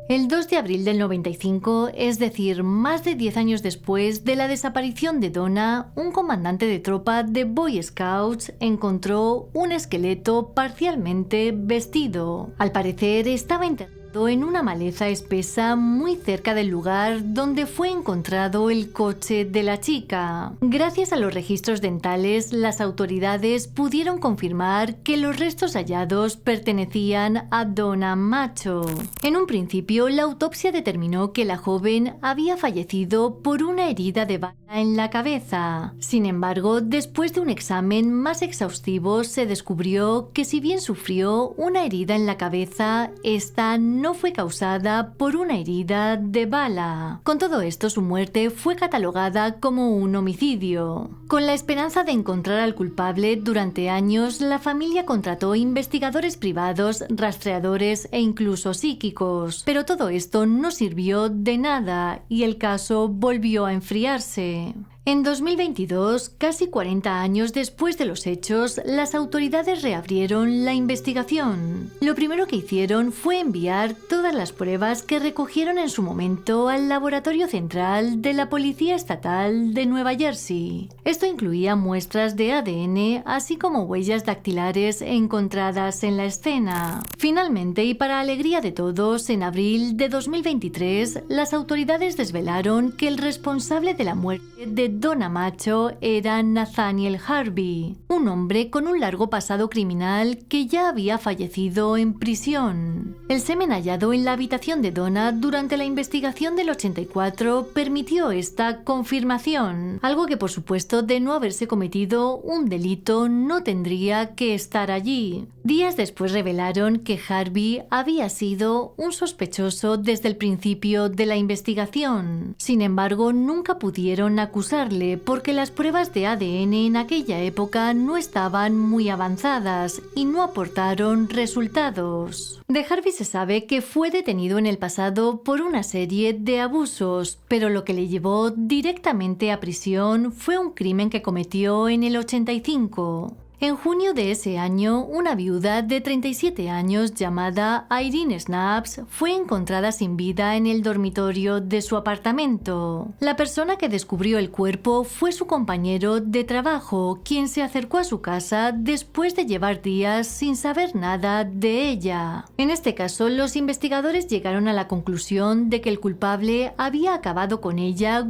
El 2 de abril del 95, es decir, más de 10 años después de la desaparición de Donna, un comandante de tropa de Boy Scouts encontró un esqueleto parcialmente vestido. Al parecer estaba enterrado en una maleza espesa muy cerca del lugar donde fue encontrado el coche de la chica. Gracias a los registros dentales, las autoridades pudieron confirmar que los restos hallados pertenecían a Donna Macho. En un principio, la autopsia determinó que la joven había fallecido por una herida de bala en la cabeza. Sin embargo, después de un examen más exhaustivo, se descubrió que si bien sufrió una herida en la cabeza, esta no fue causada por una herida de bala. Con todo esto, su muerte fue catalogada como un homicidio. Con la esperanza de encontrar al culpable, durante años la familia contrató investigadores privados, rastreadores e incluso psíquicos. Pero todo esto no sirvió de nada y el caso volvió a enfriarse. En 2022, casi 40 años después de los hechos, las autoridades reabrieron la investigación. Lo primero que hicieron fue enviar todas las pruebas que recogieron en su momento al Laboratorio Central de la Policía Estatal de Nueva Jersey. Esto incluía muestras de ADN, así como huellas dactilares encontradas en la escena. Finalmente, y para alegría de todos, en abril de 2023, las autoridades desvelaron que el responsable de la muerte de Donna Macho era Nathaniel Harvey, un hombre con un largo pasado criminal que ya había fallecido en prisión. El semen hallado en la habitación de Donna durante la investigación del 84 permitió esta confirmación, algo que por supuesto de no haberse cometido un delito no tendría que estar allí. Días después revelaron que Harvey había sido un sospechoso desde el principio de la investigación. Sin embargo, nunca pudieron acusarle porque las pruebas de ADN en aquella época no estaban muy avanzadas y no aportaron resultados. De Harvey se sabe que fue detenido en el pasado por una serie de abusos, pero lo que le llevó directamente a prisión fue un crimen que cometió en el 85. En junio de ese año, una viuda de 37 años llamada Irene Snaps fue encontrada sin vida en el dormitorio de su apartamento. La persona que descubrió el cuerpo fue su compañero de trabajo, quien se acercó a su casa después de llevar días sin saber nada de ella. En este caso, los investigadores llegaron a la conclusión de que el culpable había acabado con ella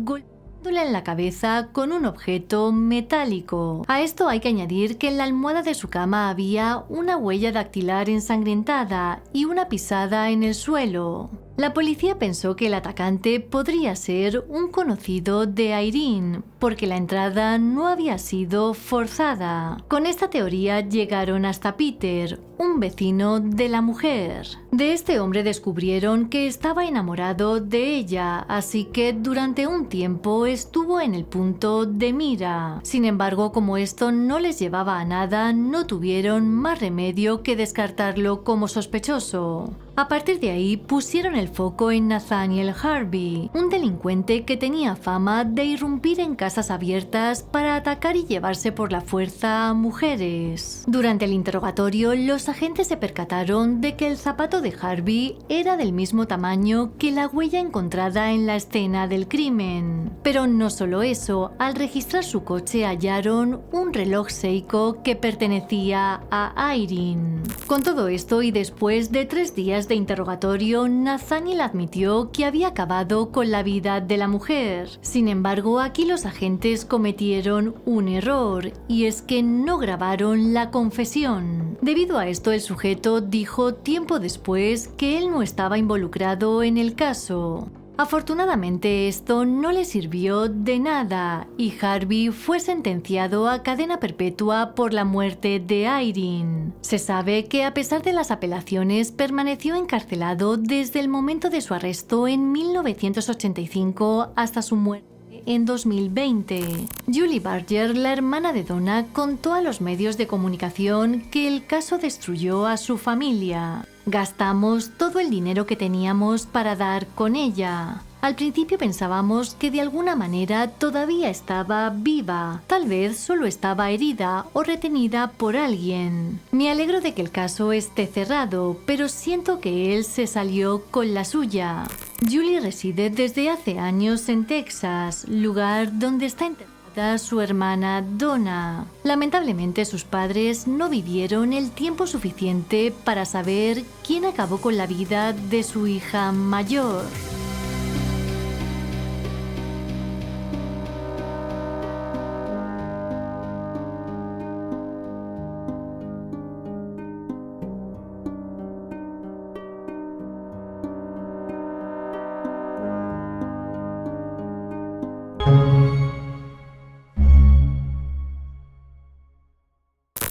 en la cabeza con un objeto metálico. A esto hay que añadir que en la almohada de su cama había una huella dactilar ensangrentada y una pisada en el suelo. La policía pensó que el atacante podría ser un conocido de Irene, porque la entrada no había sido forzada. Con esta teoría llegaron hasta Peter, un vecino de la mujer. De este hombre descubrieron que estaba enamorado de ella, así que durante un tiempo estuvo en el punto de mira. Sin embargo, como esto no les llevaba a nada, no tuvieron más remedio que descartarlo como sospechoso. A partir de ahí pusieron el foco en Nathaniel Harvey, un delincuente que tenía fama de irrumpir en casas abiertas para atacar y llevarse por la fuerza a mujeres. Durante el interrogatorio, los agentes se percataron de que el zapato de Harvey era del mismo tamaño que la huella encontrada en la escena del crimen. Pero no solo eso, al registrar su coche hallaron un reloj Seiko que pertenecía a Irene. Con todo esto y después de 3 días de interrogatorio, Nathaniel admitió que había acabado con la vida de la mujer. Sin embargo, aquí los agentes cometieron un error, y es que no grabaron la confesión. Debido a esto, el sujeto dijo tiempo después que él no estaba involucrado en el caso. Afortunadamente esto no le sirvió de nada y Harvey fue sentenciado a cadena perpetua por la muerte de Irene. Se sabe que a pesar de las apelaciones permaneció encarcelado desde el momento de su arresto en 1985 hasta su muerte en 2020. Julie Barger, la hermana de Donna, contó a los medios de comunicación que el caso destruyó a su familia. Gastamos todo el dinero que teníamos para dar con ella. Al principio pensábamos que de alguna manera todavía estaba viva, tal vez solo estaba herida o retenida por alguien. Me alegro de que el caso esté cerrado, pero siento que él se salió con la suya. Julie reside desde hace años en Texas, lugar donde está enterrada su hermana Donna. Lamentablemente sus padres no vivieron el tiempo suficiente para saber quién acabó con la vida de su hija mayor.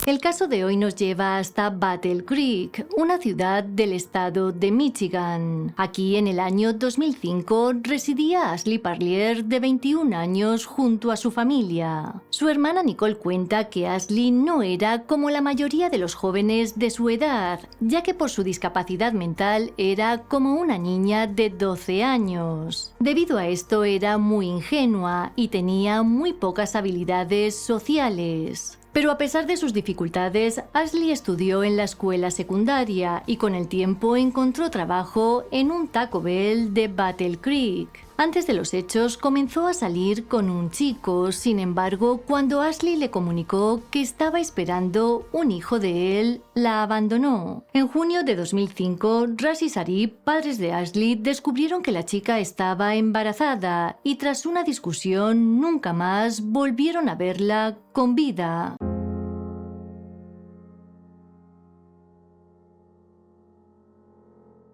El caso de hoy nos lleva hasta Battle Creek, una ciudad del estado de Michigan. Aquí, en el año 2005, residía Ashley Parlier, de 21 años, junto a su familia. Su hermana Nicole cuenta que Ashley no era como la mayoría de los jóvenes de su edad, ya que por su discapacidad mental era como una niña de 12 años. Debido a esto era muy ingenua y tenía muy pocas habilidades sociales. Pero a pesar de sus dificultades, Ashley estudió en la escuela secundaria y con el tiempo encontró trabajo en un Taco Bell de Battle Creek. Antes de los hechos comenzó a salir con un chico, sin embargo, cuando Ashley le comunicó que estaba esperando un hijo de él, la abandonó. En junio de 2005, Russ y Sari, padres de Ashley, descubrieron que la chica estaba embarazada y tras una discusión nunca más volvieron a verla con vida.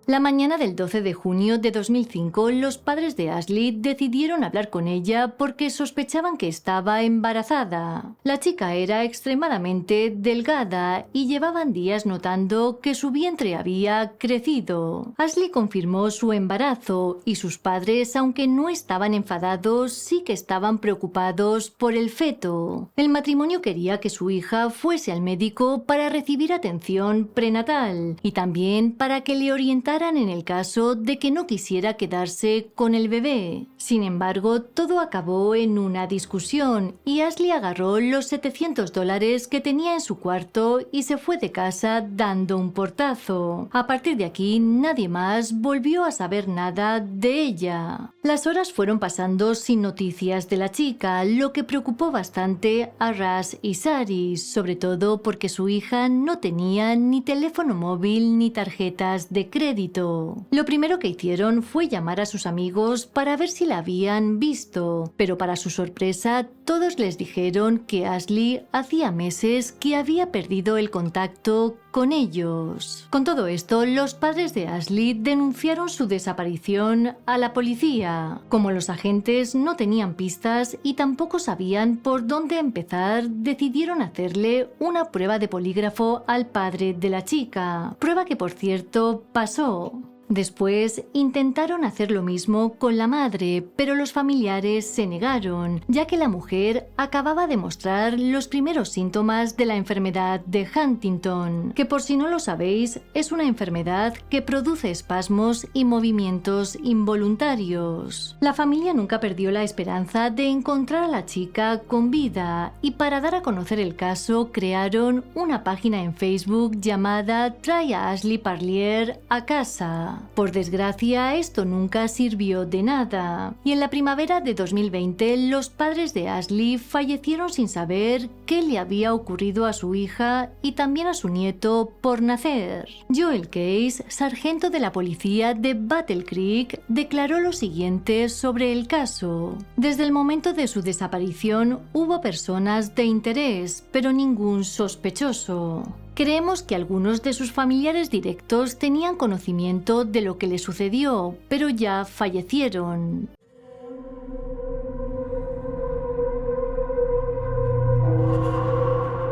La mañana del 12 de junio de 2005, los padres de Ashley decidieron hablar con ella porque sospechaban que estaba embarazada. La chica era extremadamente delgada y llevaban días notando que su vientre había crecido. Ashley confirmó su embarazo y sus padres, aunque no estaban enfadados, sí que estaban preocupados por el feto. El matrimonio quería que su hija fuese al médico para recibir atención prenatal y también para que le orientara en el caso de que no quisiera quedarse con el bebé. Sin embargo, todo acabó en una discusión y Ashley agarró los $700 que tenía en su cuarto y se fue de casa dando un portazo. A partir de aquí, nadie más volvió a saber nada de ella. Las horas fueron pasando sin noticias de la chica, lo que preocupó bastante a Russ y Sari, sobre todo porque su hija no tenía ni teléfono móvil ni tarjetas de crédito. inédito. Lo primero que hicieron fue llamar a sus amigos para ver si la habían visto, pero para su sorpresa todos les dijeron que Ashley hacía meses que había perdido el contacto con ellos. Con todo esto, los padres de Ashley denunciaron su desaparición a la policía. Como los agentes no tenían pistas y tampoco sabían por dónde empezar, decidieron hacerle una prueba de polígrafo al padre de la chica, prueba que por cierto pasó. Después intentaron hacer lo mismo con la madre, pero los familiares se negaron, ya que la mujer acababa de mostrar los primeros síntomas de la enfermedad de Huntington, que por si no lo sabéis, es una enfermedad que produce espasmos y movimientos involuntarios. La familia nunca perdió la esperanza de encontrar a la chica con vida y para dar a conocer el caso crearon una página en Facebook llamada Trae a Ashley Parlier a casa. Por desgracia, esto nunca sirvió de nada, y en la primavera de 2020 los padres de Ashley fallecieron sin saber qué le había ocurrido a su hija y también a su nieto por nacer. Joel Case, sargento de la policía de Battle Creek, declaró lo siguiente sobre el caso. Desde el momento de su desaparición hubo personas de interés, pero ningún sospechoso. Creemos que algunos de sus familiares directos tenían conocimiento de lo que le sucedió, pero ya fallecieron.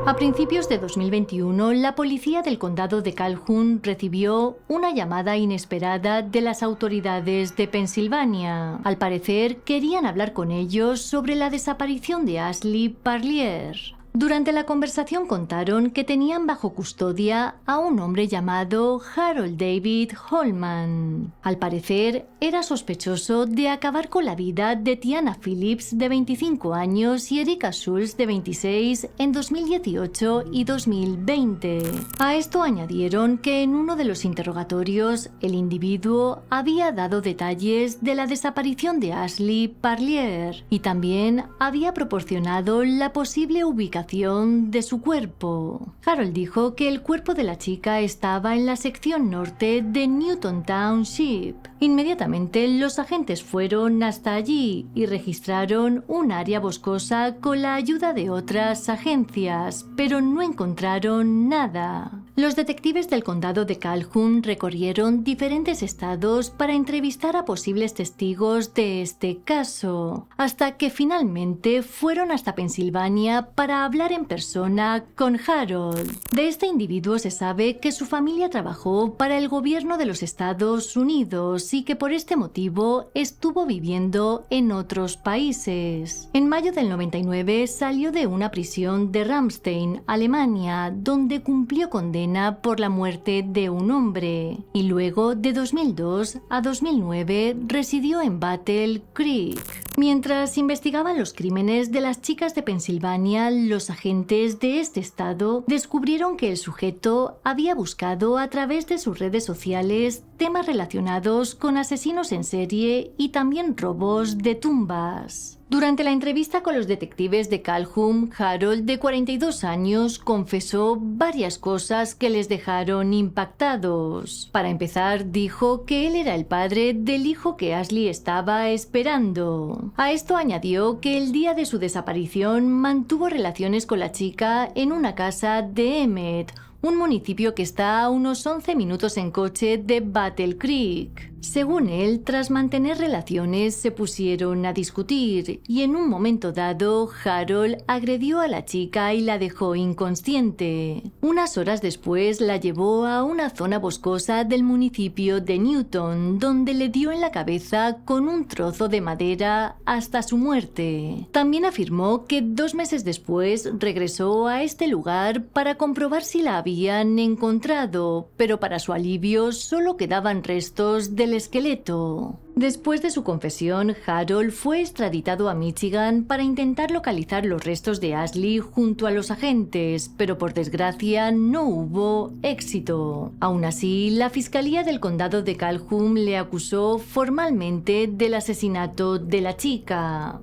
A principios de 2021, la policía del condado de Calhoun recibió una llamada inesperada de las autoridades de Pensilvania. Al parecer, querían hablar con ellos sobre la desaparición de Ashley Parlier. Durante la conversación contaron que tenían bajo custodia a un hombre llamado Harold David Holman. Al parecer, era sospechoso de acabar con la vida de Tiana Phillips, de 25 años, y Erika Schultz, de 26, en 2018 y 2020. A esto añadieron que en uno de los interrogatorios, el individuo había dado detalles de la desaparición de Ashley Parlier y también había proporcionado la posible ubicación de su cuerpo. Harold dijo que el cuerpo de la chica estaba en la sección norte de Newton Township. Inmediatamente los agentes fueron hasta allí y registraron un área boscosa con la ayuda de otras agencias, pero no encontraron nada. Los detectives del condado de Calhoun recorrieron diferentes estados para entrevistar a posibles testigos de este caso, hasta que finalmente fueron hasta Pensilvania para hablar en persona con Harold. De este individuo se sabe que su familia trabajó para el gobierno de los Estados Unidos y que por este motivo estuvo viviendo en otros países. En mayo del 99 salió de una prisión de Ramstein, Alemania, donde cumplió condena por la muerte de un hombre, y luego de 2002 a 2009 residió en Battle Creek. Mientras investigaban los crímenes de las chicas de Pensilvania, los agentes de este estado descubrieron que el sujeto había buscado a través de sus redes sociales temas relacionados con asesinos en serie y también robos de tumbas. Durante la entrevista con los detectives de Calhoun, Harold, de 42 años, confesó varias cosas que les dejaron impactados. Para empezar, dijo que él era el padre del hijo que Ashley estaba esperando. A esto añadió que el día de su desaparición mantuvo relaciones con la chica en una casa de Emmett, un municipio que está a unos 11 minutos en coche de Battle Creek. Según él, tras mantener relaciones se pusieron a discutir y en un momento dado Harold agredió a la chica y la dejó inconsciente. Unas horas después la llevó a una zona boscosa del municipio de Newton, donde le dio en la cabeza con un trozo de madera hasta su muerte. También afirmó que 2 meses después regresó a este lugar para comprobar si la habían encontrado, pero para su alivio solo quedaban restos del esqueleto. Después de su confesión, Harold fue extraditado a Michigan para intentar localizar los restos de Ashley junto a los agentes, pero por desgracia no hubo éxito. Aún así, la Fiscalía del Condado de Calhoun le acusó formalmente del asesinato de la chica.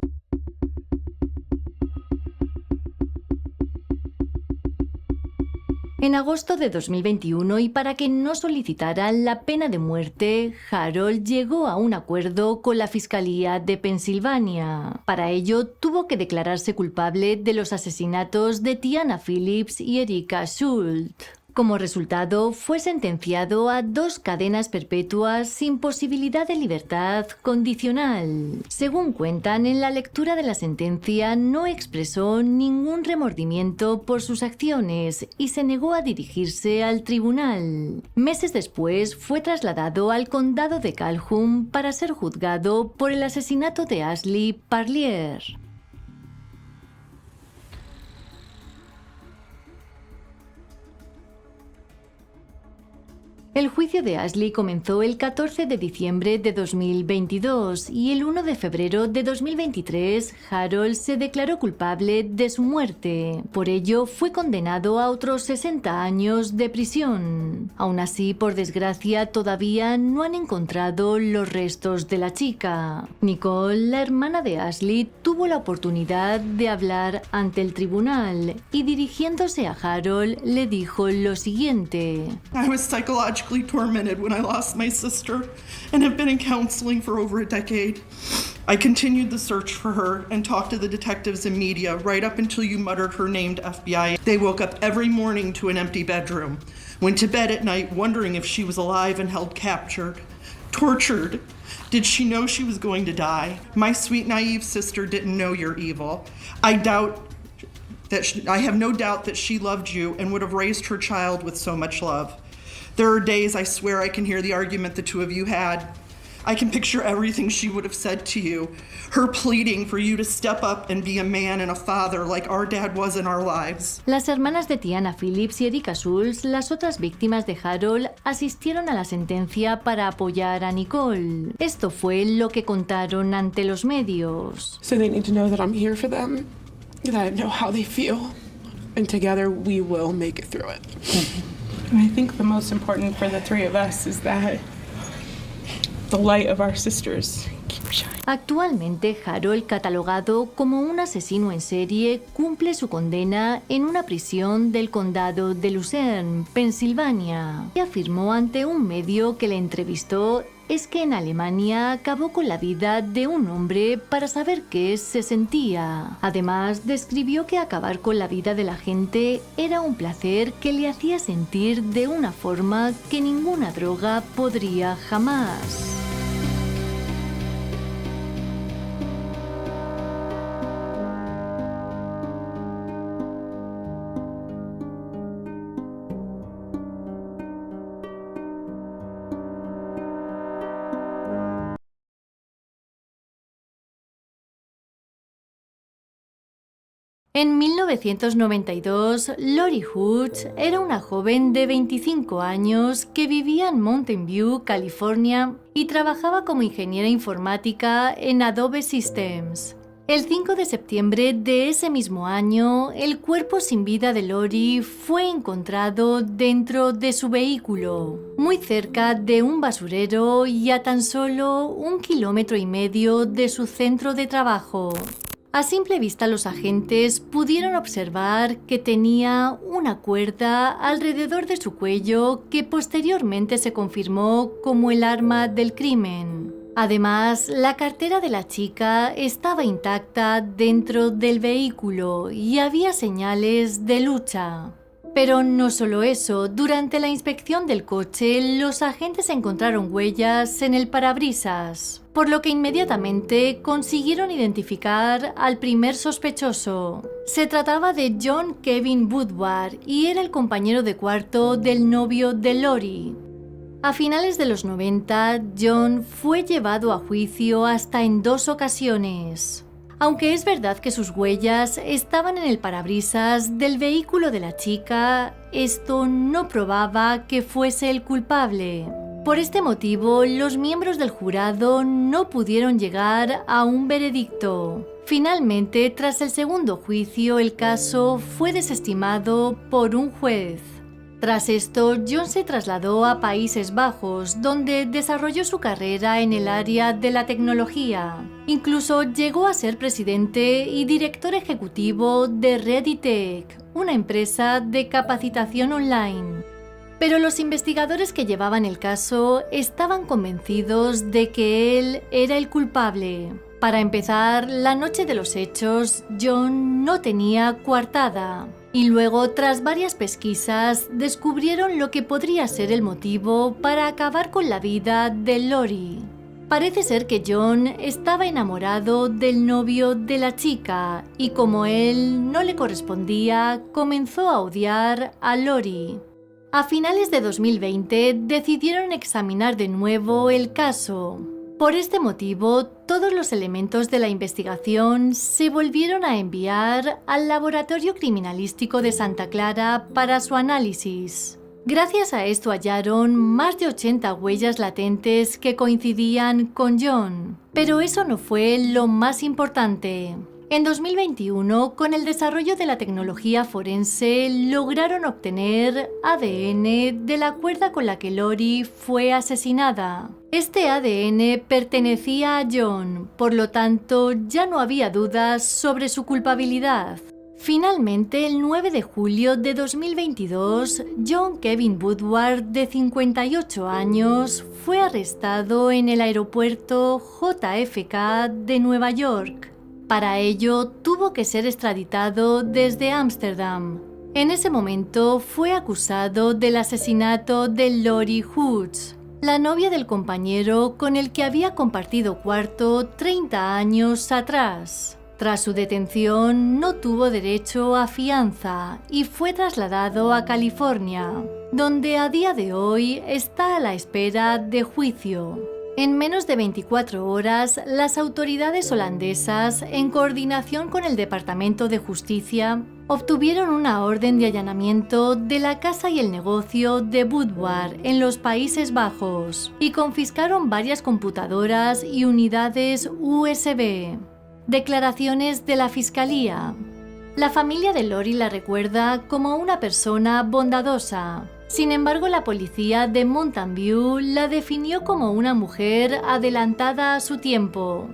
En agosto de 2021, y para que no solicitaran la pena de muerte, Harold llegó a un acuerdo con la Fiscalía de Pensilvania. Para ello, tuvo que declararse culpable de los asesinatos de Tiana Phillips y Erika Schultz. Como resultado, fue sentenciado a 2 cadenas perpetuas sin posibilidad de libertad condicional. Según cuentan, en la lectura de la sentencia no expresó ningún remordimiento por sus acciones y se negó a dirigirse al tribunal. Meses después, fue trasladado al condado de Calhoun para ser juzgado por el asesinato de Ashley Parlier. El juicio de Ashley comenzó el 14 de diciembre de 2022 y el 1 de febrero de 2023 Harold se declaró culpable de su muerte. Por ello, fue condenado a otros 60 años de prisión. Aún así, por desgracia, todavía no han encontrado los restos de la chica. Nicole, la hermana de Ashley, tuvo la oportunidad de hablar ante el tribunal y dirigiéndose a Harold le dijo lo siguiente. I was psychologically tormented when I lost my sister and have been in counseling for over a decade. I continued the search for her and talked to the detectives and media right up until you muttered her name to FBI. They woke up every morning to an empty bedroom, went to bed at night wondering if she was alive and held captured, tortured. Did she know she was going to die? My sweet, naive sister didn't know you're evil. I have no doubt that she loved you and would have raised her child with so much love. There are days I swear I can hear the argument the two of you had. I can picture everything she would have said to you, her pleading for you to step up and be a man and a father like our dad was in our lives. Las hermanas de Tiana Phillips y Erika Schultz, las otras víctimas de Harold, asistieron a la sentencia para apoyar a Nicole. Esto fue lo que contaron ante los medios. So they need to know that I'm here for them, that I know how they feel, and together we will make it through it. And I think the most important for the three of us is that the light of our sisters keeps shining. Actualmente, Harold, catalogado como un asesino en serie, cumple su condena en una prisión del condado de Luzerne, Pensilvania. Y afirmó ante un medio que le entrevistó es que en Alemania acabó con la vida de un hombre para saber qué se sentía. Además, describió que acabar con la vida de la gente era un placer que le hacía sentir de una forma que ninguna droga podría jamás. En 1992, Lori Hoods era una joven de 25 años que vivía en Mountain View, California, y trabajaba como ingeniera informática en Adobe Systems. El 5 de septiembre de ese mismo año, el cuerpo sin vida de Lori fue encontrado dentro de su vehículo, muy cerca de un basurero y a tan solo 1,5 kilómetros de su centro de trabajo. A simple vista, los agentes pudieron observar que tenía una cuerda alrededor de su cuello que posteriormente se confirmó como el arma del crimen. Además, la cartera de la chica estaba intacta dentro del vehículo y había señales de lucha. Pero no solo eso, durante la inspección del coche, los agentes encontraron huellas en el parabrisas, por lo que inmediatamente consiguieron identificar al primer sospechoso. Se trataba de John Kevin Woodward y era el compañero de cuarto del novio de Lori. A finales de los 90, John fue llevado a juicio hasta en 2 ocasiones. Aunque es verdad que sus huellas estaban en el parabrisas del vehículo de la chica, esto no probaba que fuese el culpable. Por este motivo, los miembros del jurado no pudieron llegar a un veredicto. Finalmente, tras el segundo juicio, el caso fue desestimado por un juez. Tras esto, John se trasladó a Países Bajos, donde desarrolló su carrera en el área de la tecnología. Incluso llegó a ser presidente y director ejecutivo de ReadyTech, una empresa de capacitación online. Pero los investigadores que llevaban el caso estaban convencidos de que él era el culpable. Para empezar, la noche de los hechos, John no tenía coartada. Y luego, tras varias pesquisas, descubrieron lo que podría ser el motivo para acabar con la vida de Lori. Parece ser que John estaba enamorado del novio de la chica y como él no le correspondía, comenzó a odiar a Lori. A finales de 2020 decidieron examinar de nuevo el caso. Por este motivo, todos los elementos de la investigación se volvieron a enviar al Laboratorio Criminalístico de Santa Clara para su análisis. Gracias a esto hallaron más de 80 huellas latentes que coincidían con John. Pero eso no fue lo más importante. En 2021, con el desarrollo de la tecnología forense, lograron obtener ADN de la cuerda con la que Lori fue asesinada. Este ADN pertenecía a John, por lo tanto, ya no había dudas sobre su culpabilidad. Finalmente, el 9 de julio de 2022, John Kevin Woodward, de 58 años, fue arrestado en el aeropuerto JFK de Nueva York. Para ello, tuvo que ser extraditado desde Ámsterdam. En ese momento, fue acusado del asesinato de Lori Hoods, la novia del compañero con el que había compartido cuarto 30 años atrás. Tras su detención, no tuvo derecho a fianza y fue trasladado a California, donde a día de hoy está a la espera de juicio. En menos de 24 horas, las autoridades holandesas, en coordinación con el Departamento de Justicia, obtuvieron una orden de allanamiento de la casa y el negocio de Woodward en los Países Bajos y confiscaron varias computadoras y unidades USB. Declaraciones de la Fiscalía. La familia de Lori la recuerda como una persona bondadosa. Sin embargo, la policía de Mountain View la definió como una mujer adelantada a su tiempo.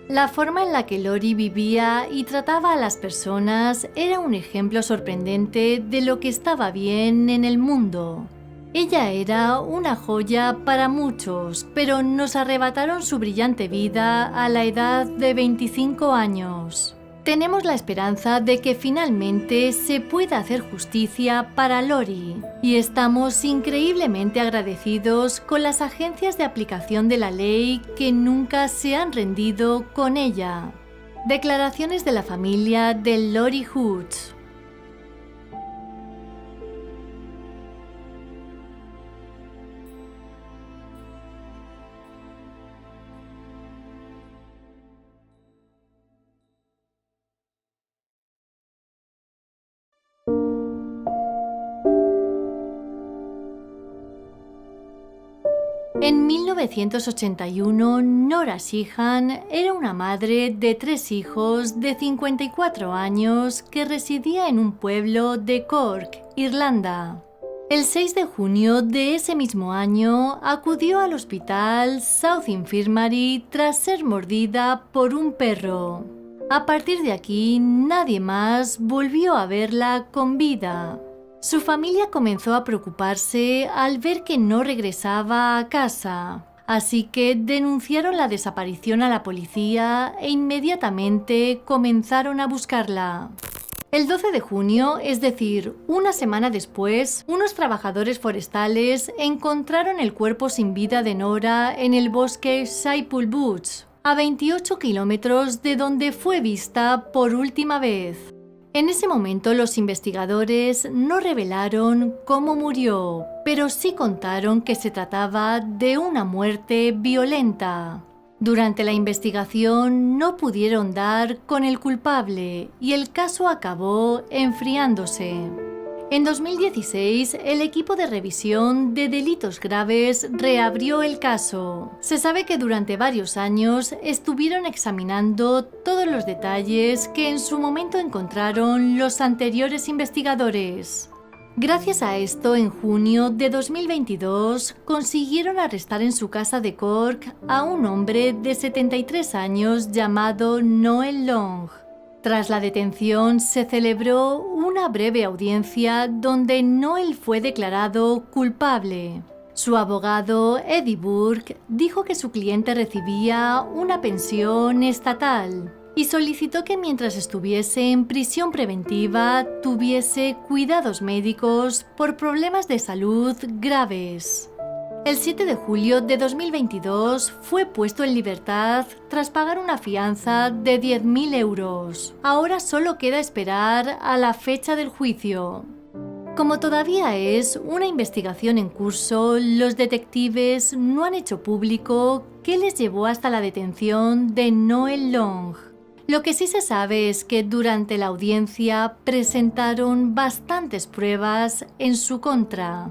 La forma en la que Lori vivía y trataba a las personas era un ejemplo sorprendente de lo que estaba bien en el mundo. Ella era una joya para muchos, pero nos arrebataron su brillante vida a la edad de 25 años. Tenemos la esperanza de que finalmente se pueda hacer justicia para Lori y estamos increíblemente agradecidos con las agencias de aplicación de la ley que nunca se han rendido con ella. Declaraciones de la familia de Lori Hoods. En 1981, Nora Sheehan era una madre de 3 hijos de 54 años que residía en un pueblo de Cork, Irlanda. El 6 de junio de ese mismo año acudió al hospital South Infirmary tras ser mordida por un perro. A partir de aquí, nadie más volvió a verla con vida. Su familia comenzó a preocuparse al ver que no regresaba a casa, así que denunciaron la desaparición a la policía e inmediatamente comenzaron a buscarla. El 12 de junio, es decir, una semana después, unos trabajadores forestales encontraron el cuerpo sin vida de Nora en el bosque Saipul Buttes, a 28 kilómetros de donde fue vista por última vez. En ese momento los investigadores no revelaron cómo murió, pero sí contaron que se trataba de una muerte violenta. Durante la investigación no pudieron dar con el culpable y el caso acabó enfriándose. En 2016, el equipo de revisión de delitos graves reabrió el caso. Se sabe que durante varios años estuvieron examinando todos los detalles que en su momento encontraron los anteriores investigadores. Gracias a esto, en junio de 2022, consiguieron arrestar en su casa de Cork a un hombre de 73 años llamado Noel Long. Tras la detención, se celebró una breve audiencia donde Noel fue declarado culpable. Su abogado, Eddie Burke, dijo que su cliente recibía una pensión estatal y solicitó que mientras estuviese en prisión preventiva tuviese cuidados médicos por problemas de salud graves. El 7 de julio de 2022 fue puesto en libertad tras pagar una fianza de 10.000 euros. Ahora solo queda esperar a la fecha del juicio. Como todavía es una investigación en curso, los detectives no han hecho público qué les llevó hasta la detención de Noel Long. Lo que sí se sabe es que durante la audiencia presentaron bastantes pruebas en su contra.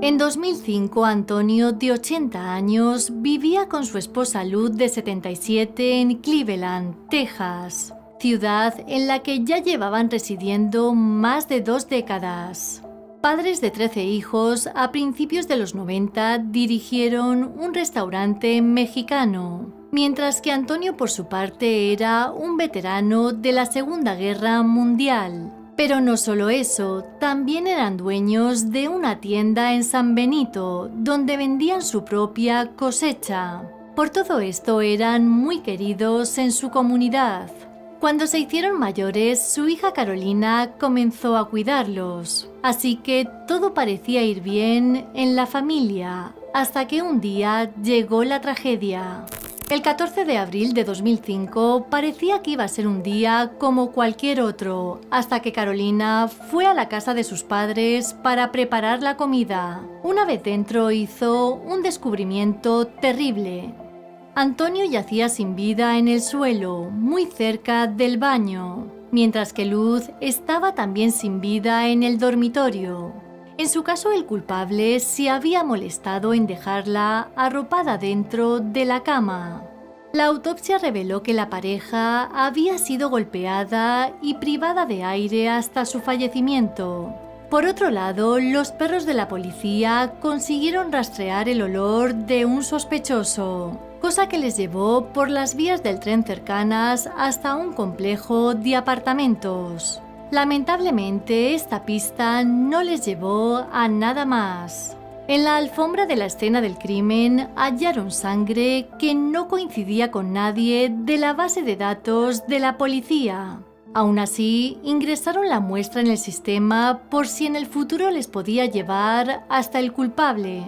En 2005, Antonio, de 80 años, vivía con su esposa Luz, de 77, en Cleveland, Texas, ciudad en la que ya llevaban residiendo más de 2 décadas. Padres de 13 hijos, a principios de los 90 dirigieron un restaurante mexicano, mientras que Antonio, por su parte, era un veterano de la Segunda Guerra Mundial. Pero no solo eso, también eran dueños de una tienda en San Benito, donde vendían su propia cosecha. Por todo esto eran muy queridos en su comunidad. Cuando se hicieron mayores, su hija Carolina comenzó a cuidarlos. Así que todo parecía ir bien en la familia, hasta que un día llegó la tragedia. El 14 de abril de 2005 parecía que iba a ser un día como cualquier otro, hasta que Carolina fue a la casa de sus padres para preparar la comida. Una vez dentro hizo un descubrimiento terrible. Antonio yacía sin vida en el suelo, muy cerca del baño, mientras que Luz estaba también sin vida en el dormitorio. En su caso, el culpable se había molestado en dejarla arropada dentro de la cama. La autopsia reveló que la pareja había sido golpeada y privada de aire hasta su fallecimiento. Por otro lado, los perros de la policía consiguieron rastrear el olor de un sospechoso, cosa que les llevó por las vías del tren cercanas hasta un complejo de apartamentos. Lamentablemente, esta pista no les llevó a nada más. En la alfombra de la escena del crimen hallaron sangre que no coincidía con nadie de la base de datos de la policía. Aún así, ingresaron la muestra en el sistema por si en el futuro les podía llevar hasta el culpable.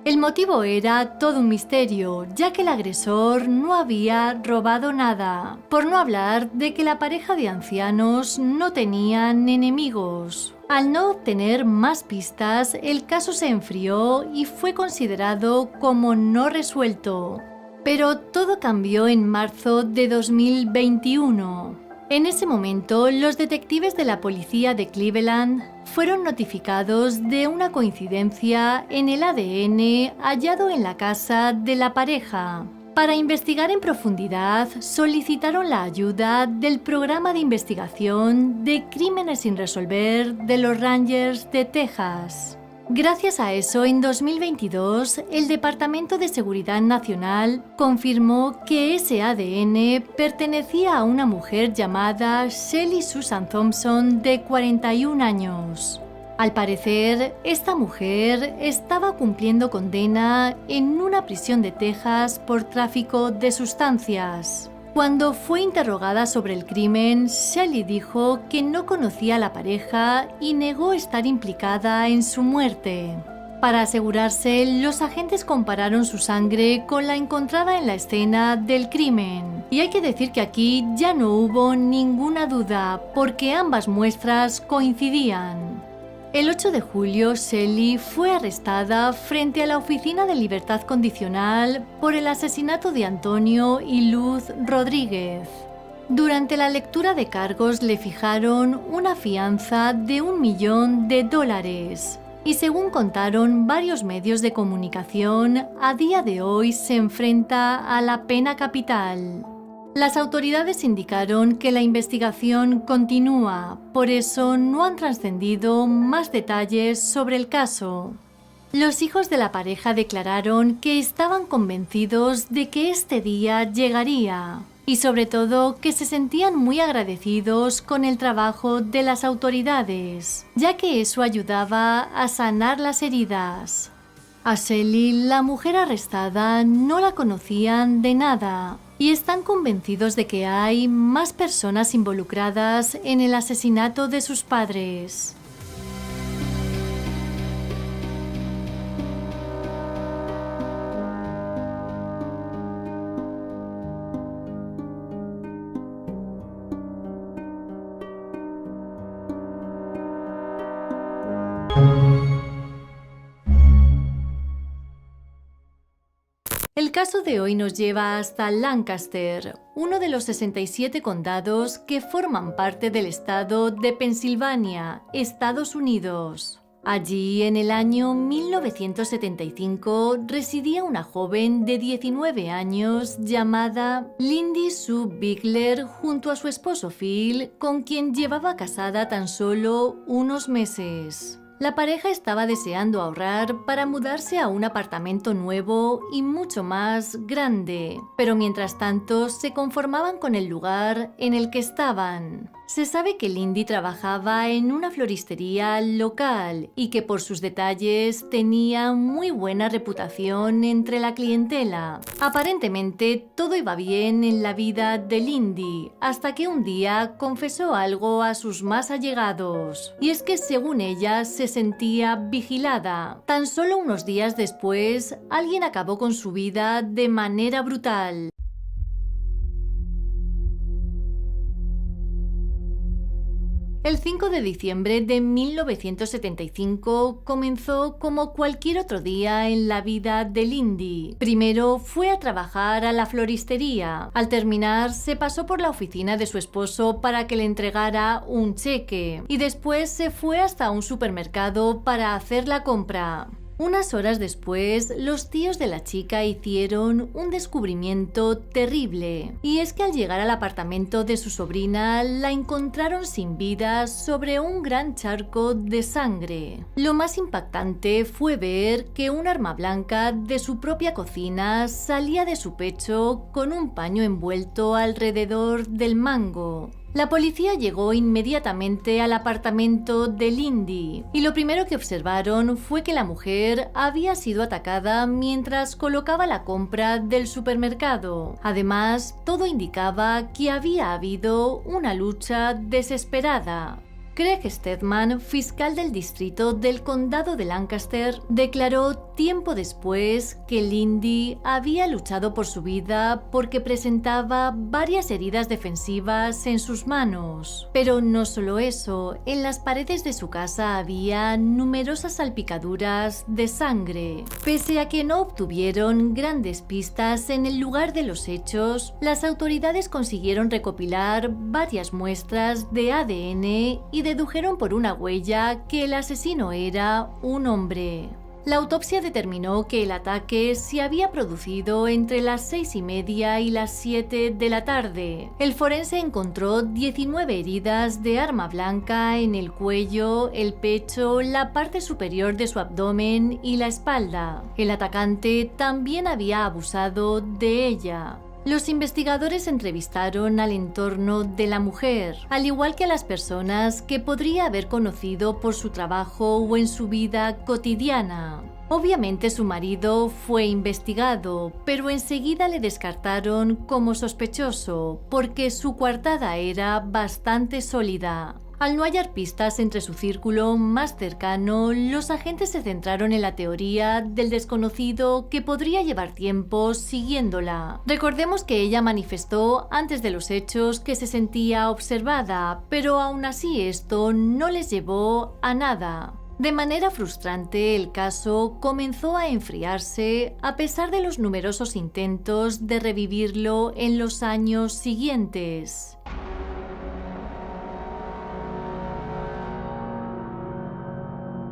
El motivo era todo un misterio, ya que el agresor no había robado nada, por no hablar de que la pareja de ancianos no tenían enemigos. Al no obtener más pistas, el caso se enfrió y fue considerado como no resuelto. Pero todo cambió en marzo de 2021. En ese momento, los detectives de la policía de Cleveland fueron notificados de una coincidencia en el ADN hallado en la casa de la pareja. Para investigar en profundidad, solicitaron la ayuda del programa de investigación de crímenes sin resolver de los Rangers de Texas. Gracias a eso, en 2022, el Departamento de Seguridad Nacional confirmó que ese ADN pertenecía a una mujer llamada Shelley Susan Thompson, de 41 años. Al parecer, esta mujer estaba cumpliendo condena en una prisión de Texas por tráfico de sustancias. Cuando fue interrogada sobre el crimen, Shelley dijo que no conocía a la pareja y negó estar implicada en su muerte. Para asegurarse, los agentes compararon su sangre con la encontrada en la escena del crimen. Y hay que decir que aquí ya no hubo ninguna duda, porque ambas muestras coincidían. El 8 de julio, Shelley fue arrestada frente a la Oficina de Libertad Condicional por el asesinato de Antonio y Luz Rodríguez. Durante la lectura de cargos le fijaron una fianza de $1 millón. y según contaron varios medios de comunicación, a día de hoy se enfrenta a la pena capital. Las autoridades indicaron que la investigación continúa, por eso no han trascendido más detalles sobre el caso. Los hijos de la pareja declararon que estaban convencidos de que este día llegaría y sobre todo que se sentían muy agradecidos con el trabajo de las autoridades, ya que eso ayudaba a sanar las heridas. A Shelly, la mujer arrestada, no la conocían de nada y están convencidos de que hay más personas involucradas en el asesinato de sus padres. El caso de hoy nos lleva hasta Lancaster, uno de los 67 condados que forman parte del estado de Pensilvania, Estados Unidos. Allí, en el año 1975, residía una joven de 19 años llamada Lindy Sue Bigler junto a su esposo Phil, con quien llevaba casada tan solo unos meses. La pareja estaba deseando ahorrar para mudarse a un apartamento nuevo y mucho más grande, pero mientras tanto se conformaban con el lugar en el que estaban. Se sabe que Lindy trabajaba en una floristería local y que por sus detalles tenía muy buena reputación entre la clientela. Aparentemente todo iba bien en la vida de Lindy, hasta que un día confesó algo a sus más allegados. Y es que según ella se sentía vigilada. Tan solo unos días después, alguien acabó con su vida de manera brutal. El 5 de diciembre de 1975 comenzó como cualquier otro día en la vida de Lindy. Primero fue a trabajar a la floristería. Al terminar, se pasó por la oficina de su esposo para que le entregara un cheque y después se fue hasta un supermercado para hacer la compra. Unas horas después, los tíos de la chica hicieron un descubrimiento terrible. Y es que al llegar al apartamento de su sobrina, la encontraron sin vida sobre un gran charco de sangre. Lo más impactante fue ver que un arma blanca de su propia cocina salía de su pecho con un paño envuelto alrededor del mango. La policía llegó inmediatamente al apartamento de Lindy y lo primero que observaron fue que la mujer había sido atacada mientras colocaba la compra del supermercado. Además, todo indicaba que había habido una lucha desesperada. Craig Stedman, fiscal del distrito del condado de Lancaster, declaró tiempo después que Lindy había luchado por su vida porque presentaba varias heridas defensivas en sus manos. Pero no solo eso, en las paredes de su casa había numerosas salpicaduras de sangre. Pese a que no obtuvieron grandes pistas en el lugar de los hechos, las autoridades consiguieron recopilar varias muestras de ADN y dedujeron por una huella que el asesino era un hombre. La autopsia determinó que el ataque se había producido entre las 6:30 y las 7 de la tarde. El forense encontró 19 heridas de arma blanca en el cuello, el pecho, la parte superior de su abdomen y la espalda. El atacante también había abusado de ella. Los investigadores entrevistaron al entorno de la mujer, al igual que a las personas que podría haber conocido por su trabajo o en su vida cotidiana. Obviamente su marido fue investigado, pero enseguida le descartaron como sospechoso porque su coartada era bastante sólida. Al no hallar pistas entre su círculo más cercano, los agentes se centraron en la teoría del desconocido que podría llevar tiempo siguiéndola. Recordemos que ella manifestó antes de los hechos que se sentía observada, pero aún así esto no les llevó a nada. De manera frustrante, el caso comenzó a enfriarse a pesar de los numerosos intentos de revivirlo en los años siguientes.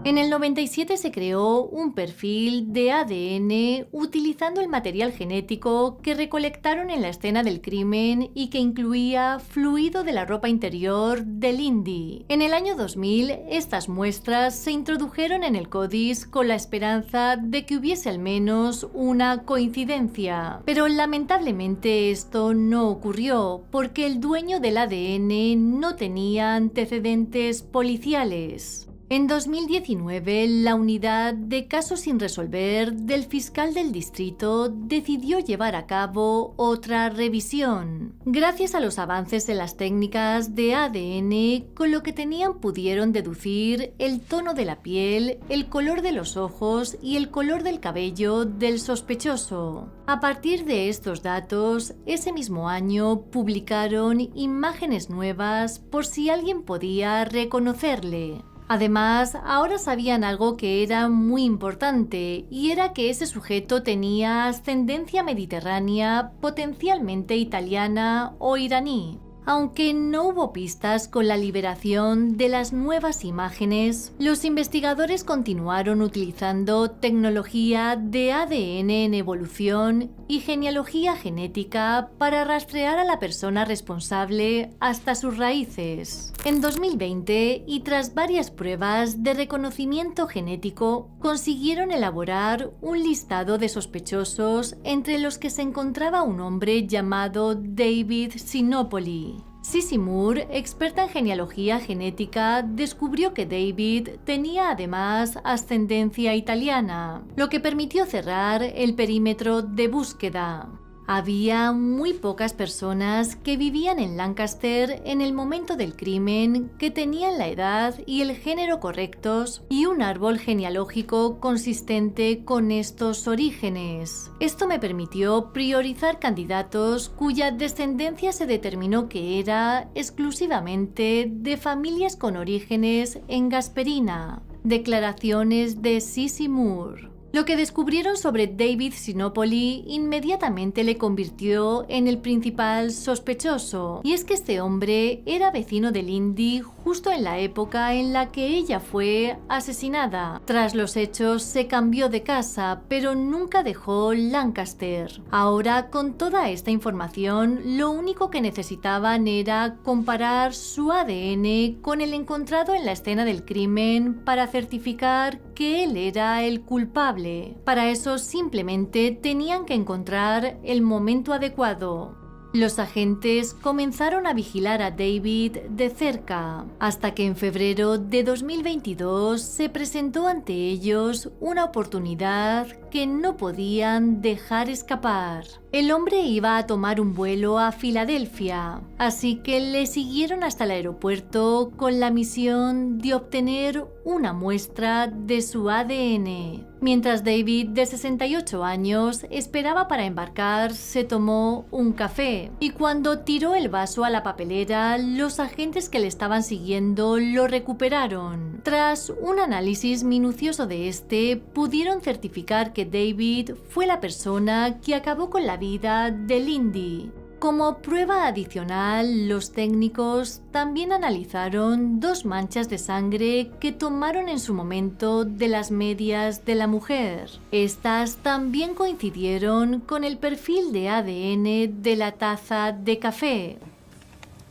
En el 97 se creó un perfil de ADN utilizando el material genético que recolectaron en la escena del crimen y que incluía fluido de la ropa interior de Lindy. En el año 2000, estas muestras se introdujeron en el CODIS con la esperanza de que hubiese al menos una coincidencia. Pero lamentablemente esto no ocurrió porque el dueño del ADN no tenía antecedentes policiales. En 2019, la unidad de casos sin resolver del fiscal del distrito decidió llevar a cabo otra revisión. Gracias a los avances en las técnicas de ADN, con lo que tenían pudieron deducir el tono de la piel, el color de los ojos y el color del cabello del sospechoso. A partir de estos datos, ese mismo año publicaron imágenes nuevas por si alguien podía reconocerle. Además, ahora sabían algo que era muy importante, y era que ese sujeto tenía ascendencia mediterránea, potencialmente italiana o iraní. Aunque no hubo pistas con la liberación de las nuevas imágenes, los investigadores continuaron utilizando tecnología de ADN en evolución y genealogía genética para rastrear a la persona responsable hasta sus raíces. En 2020, y tras varias pruebas de reconocimiento genético, consiguieron elaborar un listado de sospechosos entre los que se encontraba un hombre llamado David Sinopoli. Sissy Moore, experta en genealogía genética, descubrió que David tenía además ascendencia italiana, lo que permitió cerrar el perímetro de búsqueda. Había muy pocas personas que vivían en Lancaster en el momento del crimen que tenían la edad y el género correctos y un árbol genealógico consistente con estos orígenes. Esto me permitió priorizar candidatos cuya descendencia se determinó que era exclusivamente de familias con orígenes en Gasperina. Declaraciones de Sissy Moore. Lo que descubrieron sobre David Sinopoli inmediatamente le convirtió en el principal sospechoso, y es que este hombre era vecino de Lindy justo en la época en la que ella fue asesinada. Tras los hechos se cambió de casa, pero nunca dejó Lancaster. Ahora, con toda esta información, lo único que necesitaban era comparar su ADN con el encontrado en la escena del crimen para certificar que él era el culpable. Para eso simplemente tenían que encontrar el momento adecuado. Los agentes comenzaron a vigilar a David de cerca, hasta que en febrero de 2022 se presentó ante ellos una oportunidad que no podían dejar escapar. El hombre iba a tomar un vuelo a Filadelfia, así que le siguieron hasta el aeropuerto con la misión de obtener una muestra de su ADN. Mientras David, de 68 años, esperaba para embarcar, se tomó un café, y cuando tiró el vaso a la papelera, los agentes que le estaban siguiendo lo recuperaron. Tras un análisis minucioso de este, pudieron certificar que David fue la persona que acabó con la vida de Lindy. Como prueba adicional, los técnicos también analizaron 2 manchas de sangre que tomaron en su momento de las medias de la mujer. Estas también coincidieron con el perfil de ADN de la taza de café.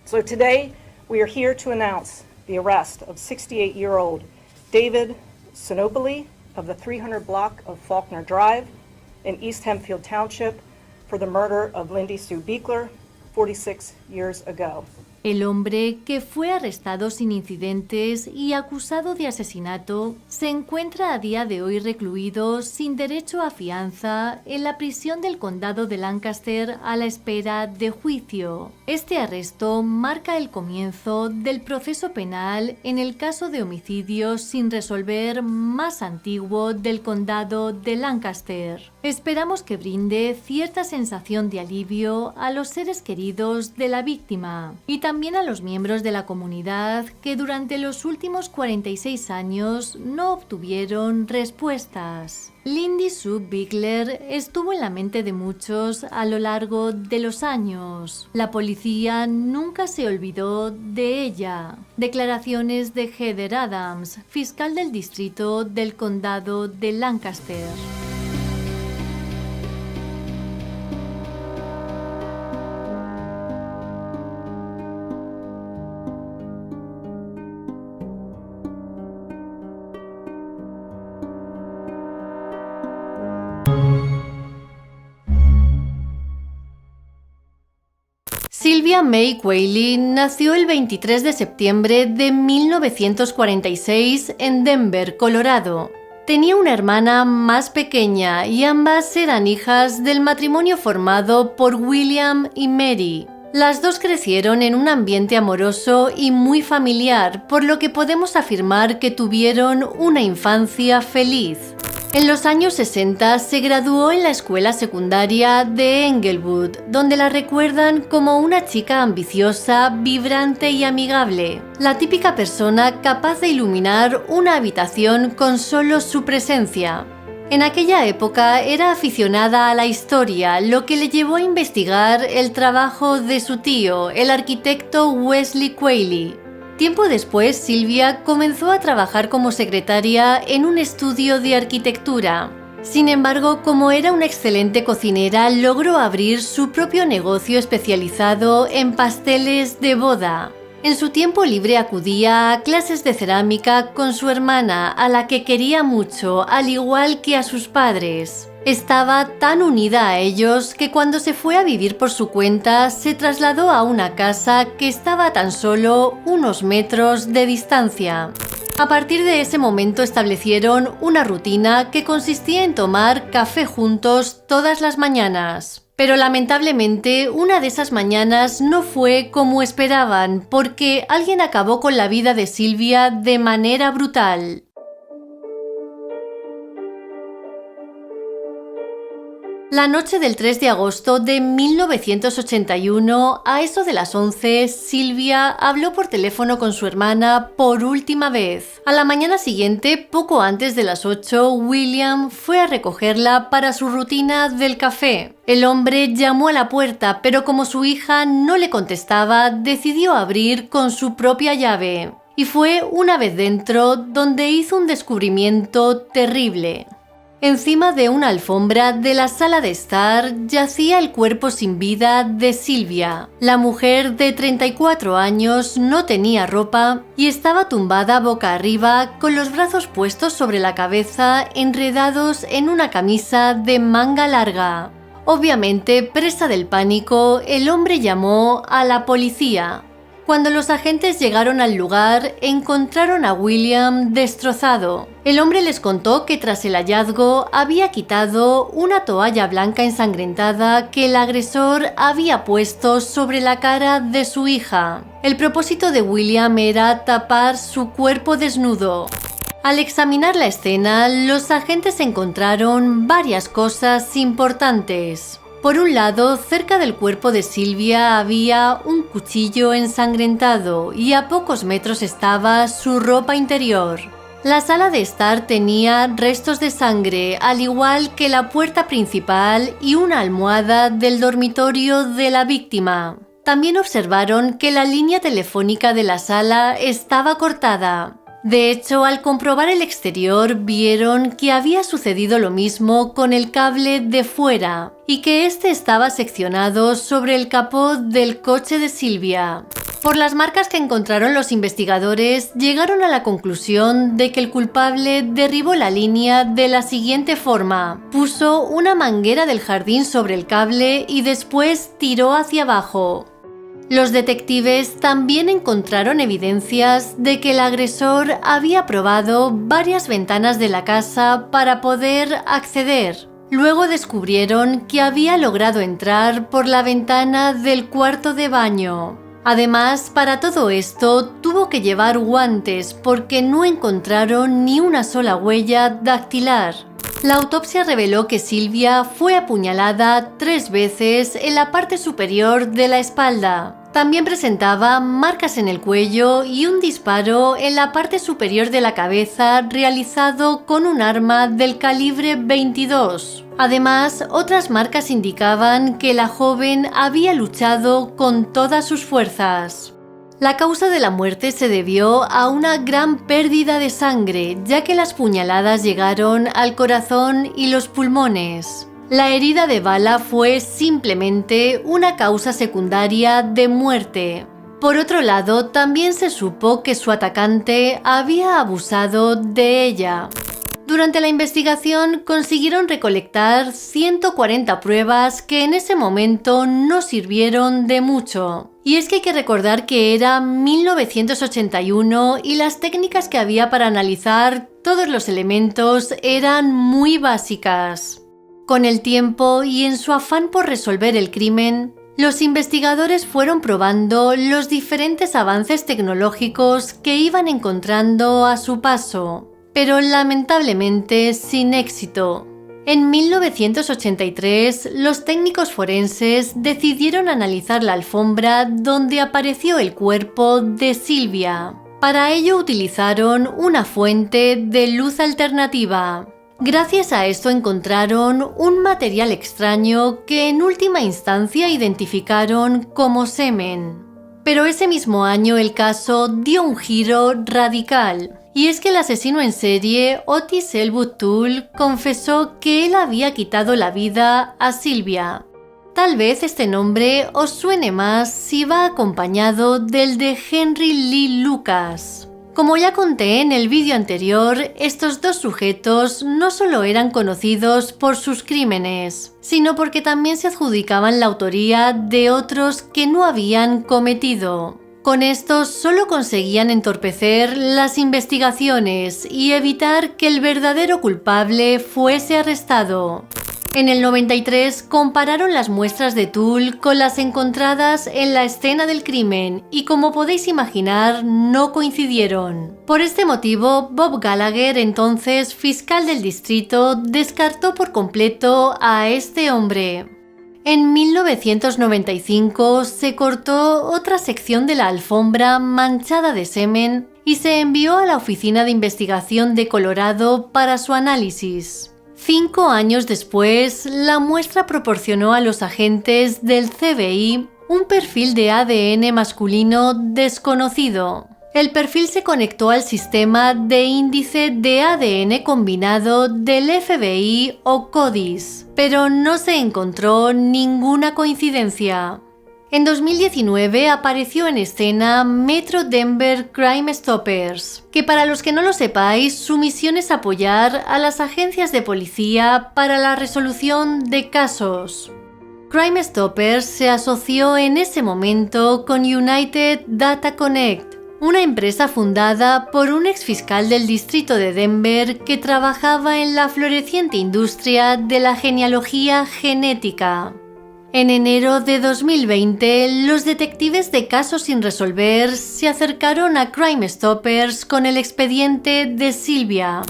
So today we are here to announce the arrest of 68-year-old David Sinopoli of the 300 block of Faulkner Drive in East Hempfield Township for the murder of Lindy Sue Beekler 46 years ago. El hombre, que fue arrestado sin incidentes y acusado de asesinato, se encuentra a día de hoy recluido sin derecho a fianza en la prisión del condado de Lancaster a la espera de juicio. Este arresto marca el comienzo del proceso penal en el caso de homicidio sin resolver más antiguo del condado de Lancaster. Esperamos que brinde cierta sensación de alivio a los seres queridos de la víctima y también también a los miembros de la comunidad que durante los últimos 46 años no obtuvieron respuestas. Lindy Sue Bickler estuvo en la mente de muchos a lo largo de los años. La policía nunca se olvidó de ella. Declaraciones de Heather Adams, fiscal del distrito del condado de Lancaster. Sylvia May Quayle nació el 23 de septiembre de 1946 en Denver, Colorado. Tenía una hermana más pequeña y ambas eran hijas del matrimonio formado por William y Mary. Las dos crecieron en un ambiente amoroso y muy familiar, por lo que podemos afirmar que tuvieron una infancia feliz. En los años 60 se graduó en la escuela secundaria de Englewood, donde la recuerdan como una chica ambiciosa, vibrante y amigable, la típica persona capaz de iluminar una habitación con solo su presencia. En aquella época era aficionada a la historia, lo que le llevó a investigar el trabajo de su tío, el arquitecto Wesley Quayle. Tiempo después, Sylvia comenzó a trabajar como secretaria en un estudio de arquitectura. Sin embargo, como era una excelente cocinera, logró abrir su propio negocio especializado en pasteles de boda. En su tiempo libre acudía a clases de cerámica con su hermana, a la que quería mucho, al igual que a sus padres. Estaba tan unida a ellos que cuando se fue a vivir por su cuenta se trasladó a una casa que estaba a tan solo unos metros de distancia. A partir de ese momento establecieron una rutina que consistía en tomar café juntos todas las mañanas. Pero lamentablemente una de esas mañanas no fue como esperaban, porque alguien acabó con la vida de Sylvia de manera brutal. La noche del 3 de agosto de 1981, a eso de las 11, Sylvia habló por teléfono con su hermana por última vez. A la mañana siguiente, poco antes de las 8, William fue a recogerla para su rutina del café. El hombre llamó a la puerta, pero como su hija no le contestaba, decidió abrir con su propia llave. Y fue una vez dentro donde hizo un descubrimiento terrible. Encima de una alfombra de la sala de estar yacía el cuerpo sin vida de Sylvia. La mujer de 34 años no tenía ropa y estaba tumbada boca arriba con los brazos puestos sobre la cabeza, enredados en una camisa de manga larga. Obviamente, presa del pánico, el hombre llamó a la policía. Cuando los agentes llegaron al lugar, encontraron a William destrozado. El hombre les contó que tras el hallazgo había quitado una toalla blanca ensangrentada que el agresor había puesto sobre la cara de su hija. El propósito de William era tapar su cuerpo desnudo. Al examinar la escena, los agentes encontraron varias cosas importantes. Por un lado, cerca del cuerpo de Sylvia había un cuchillo ensangrentado y a pocos metros estaba su ropa interior. La sala de estar tenía restos de sangre, al igual que la puerta principal y una almohada del dormitorio de la víctima. También observaron que la línea telefónica de la sala estaba cortada. De hecho, al comprobar el exterior, vieron que había sucedido lo mismo con el cable de fuera y que este estaba seccionado sobre el capó del coche de Sylvia. Por las marcas que encontraron los investigadores, llegaron a la conclusión de que el culpable derribó la línea de la siguiente forma: puso una manguera del jardín sobre el cable y después tiró hacia abajo. Los detectives también encontraron evidencias de que el agresor había probado varias ventanas de la casa para poder acceder. Luego descubrieron que había logrado entrar por la ventana del cuarto de baño. Además, para todo esto tuvo que llevar guantes porque no encontraron ni una sola huella dactilar. La autopsia reveló que Sylvia fue apuñalada 3 veces en la parte superior de la espalda. También presentaba marcas en el cuello y un disparo en la parte superior de la cabeza realizado con un arma del calibre 22. Además, otras marcas indicaban que la joven había luchado con todas sus fuerzas. La causa de la muerte se debió a una gran pérdida de sangre, ya que las puñaladas llegaron al corazón y los pulmones. La herida de bala fue simplemente una causa secundaria de muerte. Por otro lado, también se supo que su atacante había abusado de ella. Durante la investigación consiguieron recolectar 140 pruebas que en ese momento no sirvieron de mucho. Y es que hay que recordar que era 1981 y las técnicas que había para analizar todos los elementos eran muy básicas. Con el tiempo y en su afán por resolver el crimen, los investigadores fueron probando los diferentes avances tecnológicos que iban encontrando a su paso, pero lamentablemente sin éxito. En 1983, los técnicos forenses decidieron analizar la alfombra donde apareció el cuerpo de Silvia. Para ello utilizaron una fuente de luz alternativa. Gracias a esto encontraron un material extraño que en última instancia identificaron como semen. Pero ese mismo año el caso dio un giro radical. Y es que el asesino en serie, Otis Elwood Toole, confesó que él había quitado la vida a Silvia. Tal vez este nombre os suene más si va acompañado del de Henry Lee Lucas. Como ya conté en el vídeo anterior, estos dos sujetos no solo eran conocidos por sus crímenes, sino porque también se adjudicaban la autoría de otros que no habían cometido. Con esto solo conseguían entorpecer las investigaciones y evitar que el verdadero culpable fuese arrestado. En el 93 compararon las muestras de Toole con las encontradas en la escena del crimen y, como podéis imaginar, no coincidieron. Por este motivo, Bob Gallagher, entonces fiscal del distrito, descartó por completo a este hombre. En 1995 se cortó otra sección de la alfombra manchada de semen y se envió a la Oficina de Investigación de Colorado para su análisis. 5 años después, la muestra proporcionó a los agentes del FBI un perfil de ADN masculino desconocido. El perfil se conectó al sistema de índice de ADN combinado del FBI o CODIS, pero no se encontró ninguna coincidencia. En 2019 apareció en escena Metro Denver Crime Stoppers, que para los que no lo sepáis, su misión es apoyar a las agencias de policía para la resolución de casos. Crime Stoppers se asoció en ese momento con United Data Connect, una empresa fundada por un exfiscal del distrito de Denver que trabajaba en la floreciente industria de la genealogía genética. En enero de 2020, los detectives de casos sin resolver se acercaron a Crime Stoppers con el expediente de Silvia.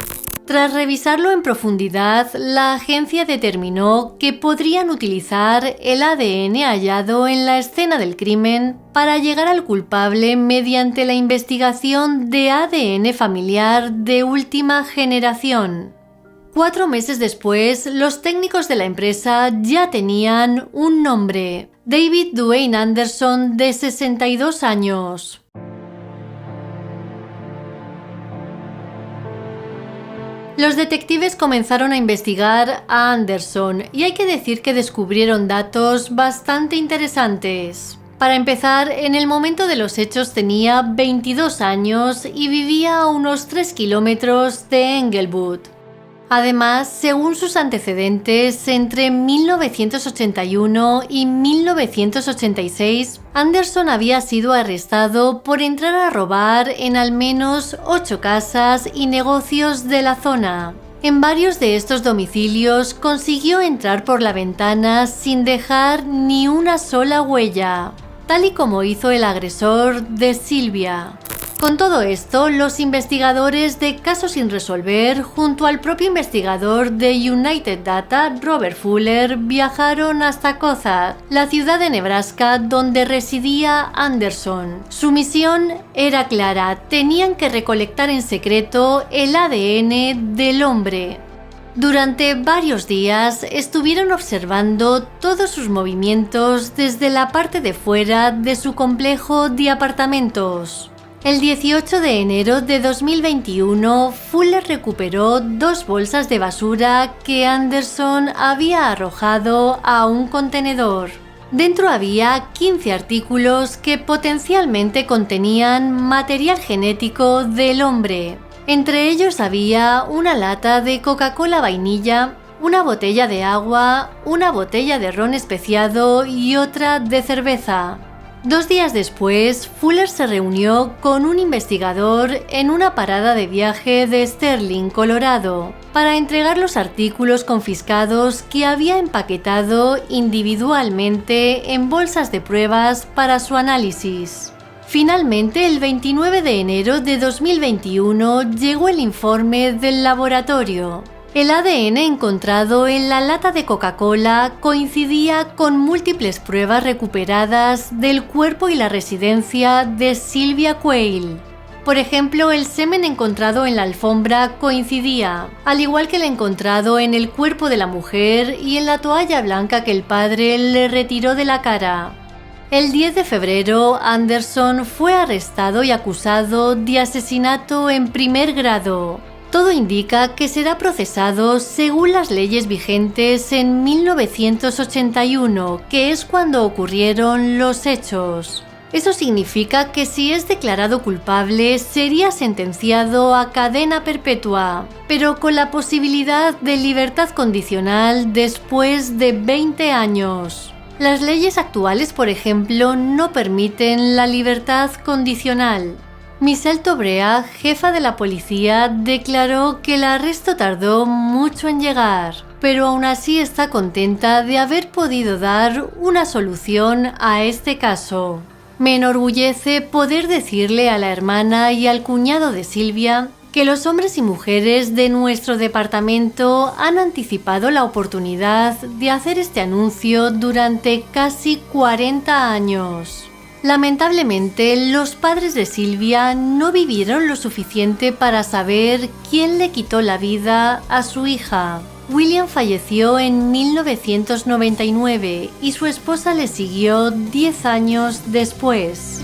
Tras revisarlo en profundidad, la agencia determinó que podrían utilizar el ADN hallado en la escena del crimen para llegar al culpable mediante la investigación de ADN familiar de última generación. 4 meses después, los técnicos de la empresa ya tenían un nombre: David Duane Anderson, de 62 años. Los detectives comenzaron a investigar a Anderson y hay que decir que descubrieron datos bastante interesantes. Para empezar, en el momento de los hechos tenía 22 años y vivía a unos 3 kilómetros de Englewood. Además, según sus antecedentes, entre 1981 y 1986, Anderson había sido arrestado por entrar a robar en al menos 8 casas y negocios de la zona. En varios de estos domicilios consiguió entrar por la ventana sin dejar ni una sola huella, tal y como hizo el agresor de Silvia. Con todo esto, los investigadores de Casos sin resolver, junto al propio investigador de United Data, Robert Fuller, viajaron hasta Cozad, la ciudad de Nebraska donde residía Anderson. Su misión era clara: tenían que recolectar en secreto el ADN del hombre. Durante varios días estuvieron observando todos sus movimientos desde la parte de fuera de su complejo de apartamentos. El 18 de enero de 2021, Fuller recuperó 2 bolsas de basura que Anderson había arrojado a un contenedor. Dentro había 15 artículos que potencialmente contenían material genético del hombre. Entre ellos había una lata de Coca-Cola vainilla, una botella de agua, una botella de ron especiado y otra de cerveza. 2 días después, Fuller se reunió con un investigador en una parada de viaje de Sterling, Colorado, para entregar los artículos confiscados que había empaquetado individualmente en bolsas de pruebas para su análisis. Finalmente, el 29 de enero de 2021 llegó el informe del laboratorio. El ADN encontrado en la lata de Coca-Cola coincidía con múltiples pruebas recuperadas del cuerpo y la residencia de Sylvia Quayle. Por ejemplo, el semen encontrado en la alfombra coincidía, al igual que el encontrado en el cuerpo de la mujer y en la toalla blanca que el padre le retiró de la cara. El 10 de febrero, Anderson fue arrestado y acusado de asesinato en primer grado. Todo indica que será procesado según las leyes vigentes en 1981, que es cuando ocurrieron los hechos. Eso significa que si es declarado culpable, sería sentenciado a cadena perpetua, pero con la posibilidad de libertad condicional después de 20 años. Las leyes actuales, por ejemplo, no permiten la libertad condicional. Michelle Tobrea, jefa de la policía, declaró que el arresto tardó mucho en llegar, pero aún así está contenta de haber podido dar una solución a este caso. Me enorgullece poder decirle a la hermana y al cuñado de Sylvia que los hombres y mujeres de nuestro departamento han anticipado la oportunidad de hacer este anuncio durante casi 40 años. Lamentablemente, los padres de Sylvia no vivieron lo suficiente para saber quién le quitó la vida a su hija. William falleció en 1999 y su esposa le siguió 10 años después.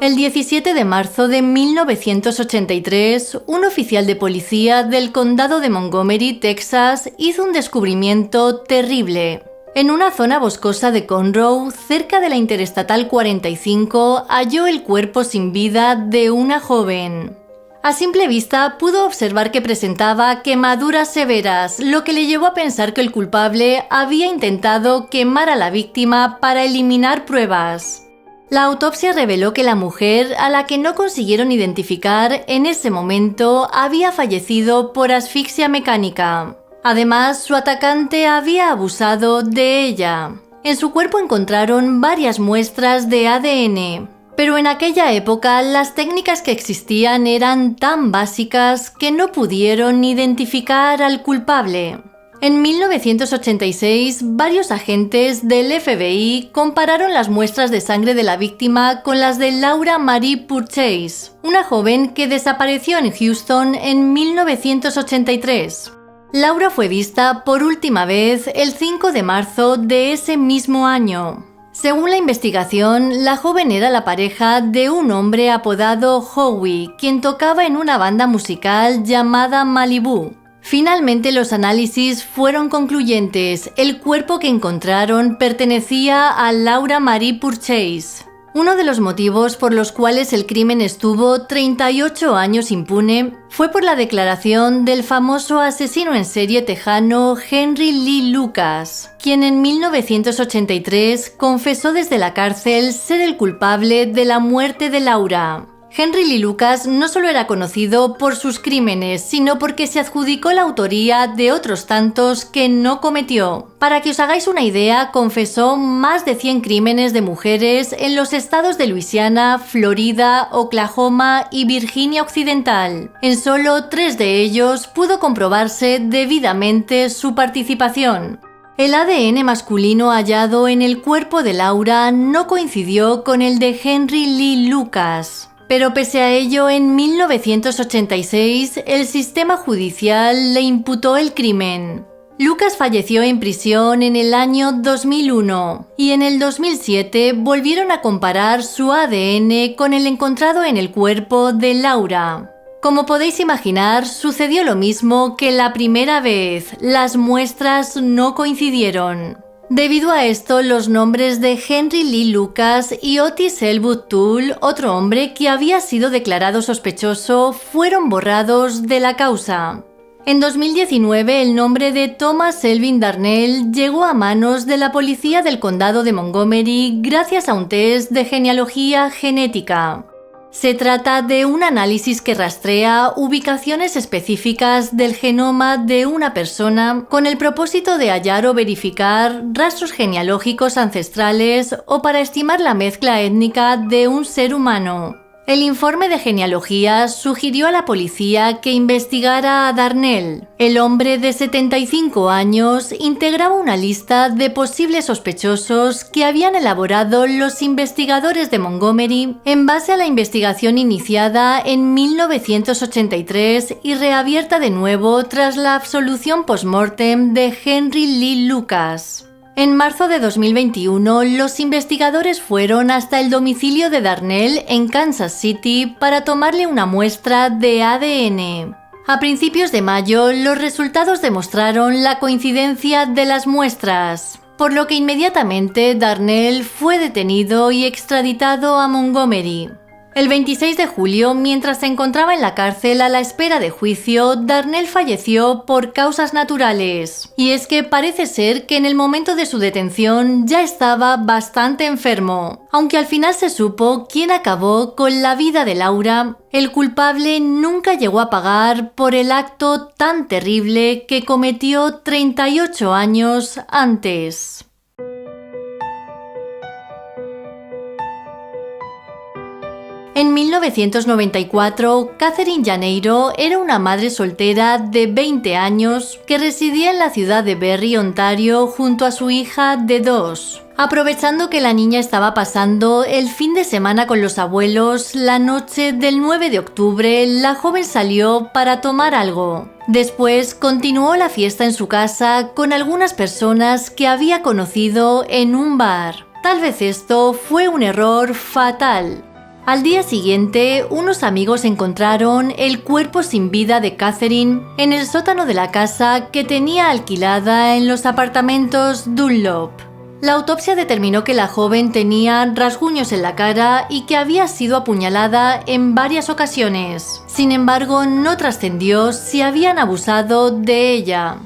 El 17 de marzo de 1983, un oficial de policía del condado de Montgomery, Texas, hizo un descubrimiento terrible. En una zona boscosa de Conroe, cerca de la Interestatal 45, halló el cuerpo sin vida de una joven. A simple vista pudo observar que presentaba quemaduras severas, lo que le llevó a pensar que el culpable había intentado quemar a la víctima para eliminar pruebas. La autopsia reveló que la mujer, a la que no consiguieron identificar en ese momento, había fallecido por asfixia mecánica. Además, su atacante había abusado de ella. En su cuerpo encontraron varias muestras de ADN, pero en aquella época las técnicas que existían eran tan básicas que no pudieron identificar al culpable. En 1986, varios agentes del FBI compararon las muestras de sangre de la víctima con las de Laura Marie Purchase, una joven que desapareció en Houston en 1983. Laura fue vista por última vez el 5 de marzo de ese mismo año. Según la investigación, la joven era la pareja de un hombre apodado Howie, quien tocaba en una banda musical llamada Malibu. Finalmente, los análisis fueron concluyentes. El cuerpo que encontraron pertenecía a Laura Marie Purchase. Uno de los motivos por los cuales el crimen estuvo 38 años impune fue por la declaración del famoso asesino en serie tejano Henry Lee Lucas, quien en 1983 confesó desde la cárcel ser el culpable de la muerte de Laura. Henry Lee Lucas no solo era conocido por sus crímenes, sino porque se adjudicó la autoría de otros tantos que no cometió. Para que os hagáis una idea, confesó más de 100 crímenes de mujeres en los estados de Luisiana, Florida, Oklahoma y Virginia Occidental. En solo 3 de ellos pudo comprobarse debidamente su participación. El ADN masculino hallado en el cuerpo de Laura no coincidió con el de Henry Lee Lucas. Pero pese a ello, en 1986, el sistema judicial le imputó el crimen. Lucas falleció en prisión en el año 2001 y en el 2007 volvieron a comparar su ADN con el encontrado en el cuerpo de Laura. Como podéis imaginar, sucedió lo mismo que la primera vez, las muestras no coincidieron. Debido a esto, los nombres de Henry Lee Lucas y Otis Elwood Toole, otro hombre que había sido declarado sospechoso, fueron borrados de la causa. En 2019, el nombre de Thomas Elvin Darnell llegó a manos de la policía del condado de Montgomery gracias a un test de genealogía genética. Se trata de un análisis que rastrea ubicaciones específicas del genoma de una persona con el propósito de hallar o verificar rastros genealógicos ancestrales o para estimar la mezcla étnica de un ser humano. El informe de genealogía sugirió a la policía que investigara a Darnell. El hombre de 75 años integraba una lista de posibles sospechosos que habían elaborado los investigadores de Montgomery en base a la investigación iniciada en 1983 y reabierta de nuevo tras la absolución post-mortem de Henry Lee Lucas. En marzo de 2021, los investigadores fueron hasta el domicilio de Darnell en Kansas City para tomarle una muestra de ADN. A principios de mayo, los resultados demostraron la coincidencia de las muestras, por lo que inmediatamente Darnell fue detenido y extraditado a Montgomery. El 26 de julio, mientras se encontraba en la cárcel a la espera de juicio, Darnell falleció por causas naturales. Y es que parece ser que en el momento de su detención ya estaba bastante enfermo. Aunque al final se supo quién acabó con la vida de Laura, el culpable nunca llegó a pagar por el acto tan terrible que cometió 38 años antes. En 1994, Catherine Janeiro era una madre soltera de 20 años que residía en la ciudad de Barrie, Ontario, junto a su hija de 2. Aprovechando que la niña estaba pasando el fin de semana con los abuelos, la noche del 9 de octubre, la joven salió para tomar algo. Después continuó la fiesta en su casa con algunas personas que había conocido en un bar. Tal vez esto fue un error fatal. Al día siguiente, unos amigos encontraron el cuerpo sin vida de Catherine en el sótano de la casa que tenía alquilada en los apartamentos Dunlop. La autopsia determinó que la joven tenía rasguños en la cara y que había sido apuñalada en varias ocasiones. Sin embargo, no trascendió si habían abusado de ella.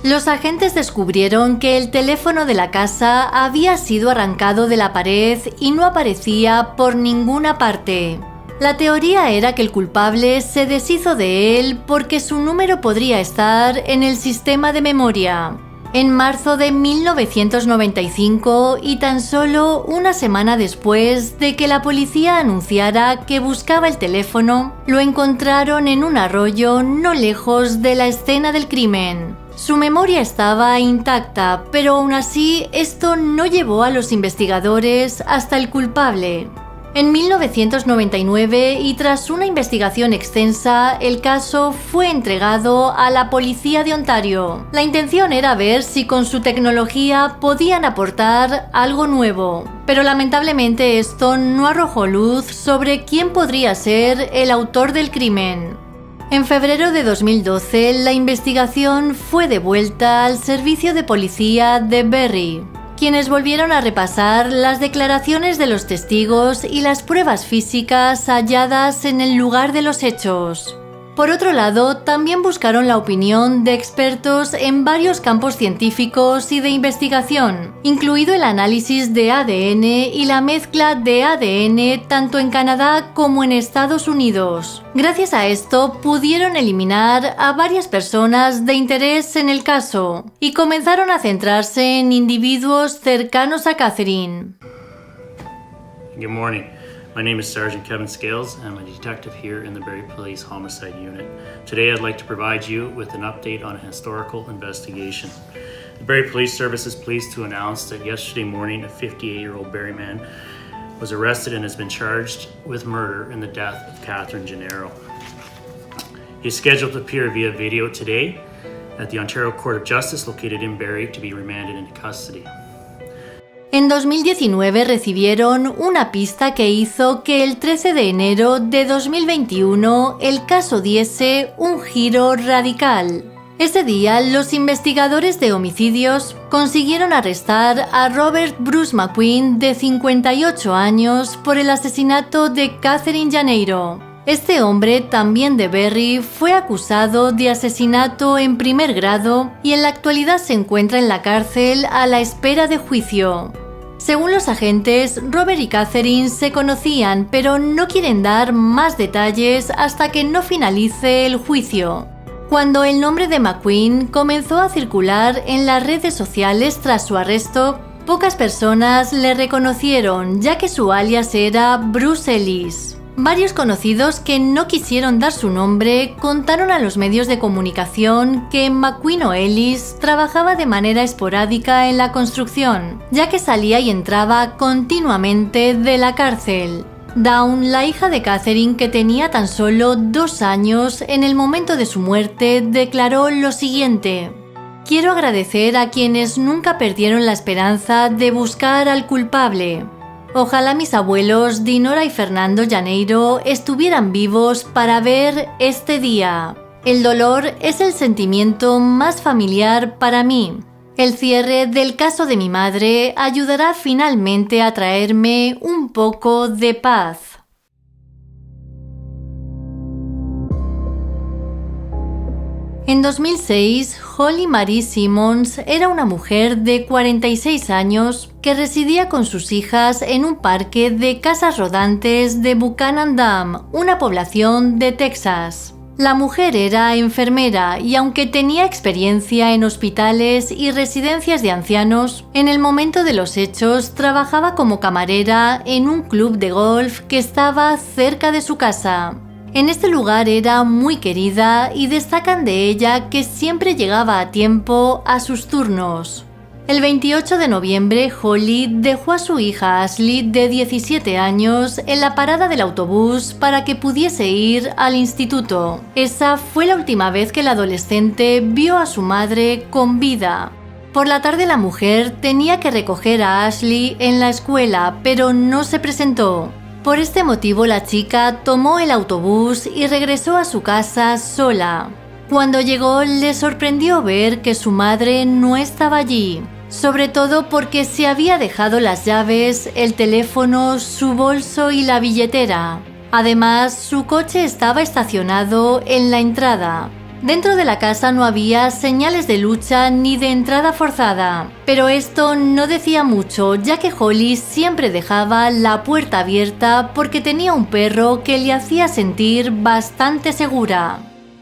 Los agentes descubrieron que el teléfono de la casa había sido arrancado de la pared y no aparecía por ninguna parte. La teoría era que el culpable se deshizo de él porque su número podría estar en el sistema de memoria. En marzo de 1995, y tan solo una semana después de que la policía anunciara que buscaba el teléfono, lo encontraron en un arroyo no lejos de la escena del crimen. Su memoria estaba intacta, pero aún así esto no llevó a los investigadores hasta el culpable. En 1999, y tras una investigación extensa, el caso fue entregado a la policía de Ontario. La intención era ver si con su tecnología podían aportar algo nuevo, pero lamentablemente esto no arrojó luz sobre quién podría ser el autor del crimen. En febrero de 2012, la investigación fue devuelta al servicio de policía de Barrie, quienes volvieron a repasar las declaraciones de los testigos y las pruebas físicas halladas en el lugar de los hechos. Por otro lado, también buscaron la opinión de expertos en varios campos científicos y de investigación, incluido el análisis de ADN y la mezcla de ADN tanto en Canadá como en Estados Unidos. Gracias a esto, pudieron eliminar a varias personas de interés en el caso y comenzaron a centrarse en individuos cercanos a Catherine. Good morning. My name is Sergeant Kevin Scales. I'm a detective here in the Barrie Police Homicide Unit. Today I'd like to provide you with an update on a historical investigation. The Barrie Police Service is pleased to announce that yesterday morning a 58-year-old Barrie man was arrested and has been charged with murder in the death of Catherine Gennaro. He is scheduled to appear via video today at the Ontario Court of Justice located in Barrie to be remanded into custody. En 2019 recibieron una pista que hizo que el 13 de enero de 2021 el caso diese un giro radical. Ese día, los investigadores de homicidios consiguieron arrestar a Robert Bruce McQueen, de 58 años, por el asesinato de Catherine Gennaro. Este hombre, también de Barrie, fue acusado de asesinato en primer grado y en la actualidad se encuentra en la cárcel a la espera de juicio. Según los agentes, Robert y Catherine se conocían, pero no quieren dar más detalles hasta que no finalice el juicio. Cuando el nombre de McQueen comenzó a circular en las redes sociales tras su arresto, pocas personas le reconocieron, ya que su alias era Bruce Ellis. Varios conocidos que no quisieron dar su nombre contaron a los medios de comunicación que McQueen o Ellis trabajaba de manera esporádica en la construcción, ya que salía y entraba continuamente de la cárcel. Dawn, la hija de Catherine, que tenía tan solo 2 años en el momento de su muerte, declaró lo siguiente: "Quiero agradecer a quienes nunca perdieron la esperanza de buscar al culpable. Ojalá mis abuelos Dinora y Fernando Gennaro estuvieran vivos para ver este día. El dolor es el sentimiento más familiar para mí. El cierre del caso de mi madre ayudará finalmente a traerme un poco de paz". En 2006, Holly Marie Simmons era una mujer de 46 años que residía con sus hijas en un parque de casas rodantes de Buchanan Dam, una población de Texas. La mujer era enfermera y aunque tenía experiencia en hospitales y residencias de ancianos, en el momento de los hechos trabajaba como camarera en un club de golf que estaba cerca de su casa. En este lugar era muy querida y destacan de ella que siempre llegaba a tiempo a sus turnos. El 28 de noviembre, Holly dejó a su hija Ashley, de 17 años, en la parada del autobús para que pudiese ir al instituto. Esa fue la última vez que la adolescente vio a su madre con vida. Por la tarde la mujer tenía que recoger a Ashley en la escuela, pero no se presentó. Por este motivo la chica tomó el autobús y regresó a su casa sola. Cuando llegó le sorprendió ver que su madre no estaba allí, sobre todo porque se había dejado las llaves, el teléfono, su bolso y la billetera. Además, su coche estaba estacionado en la entrada. Dentro de la casa no había señales de lucha ni de entrada forzada, pero esto no decía mucho, ya que Holly siempre dejaba la puerta abierta porque tenía un perro que le hacía sentir bastante segura.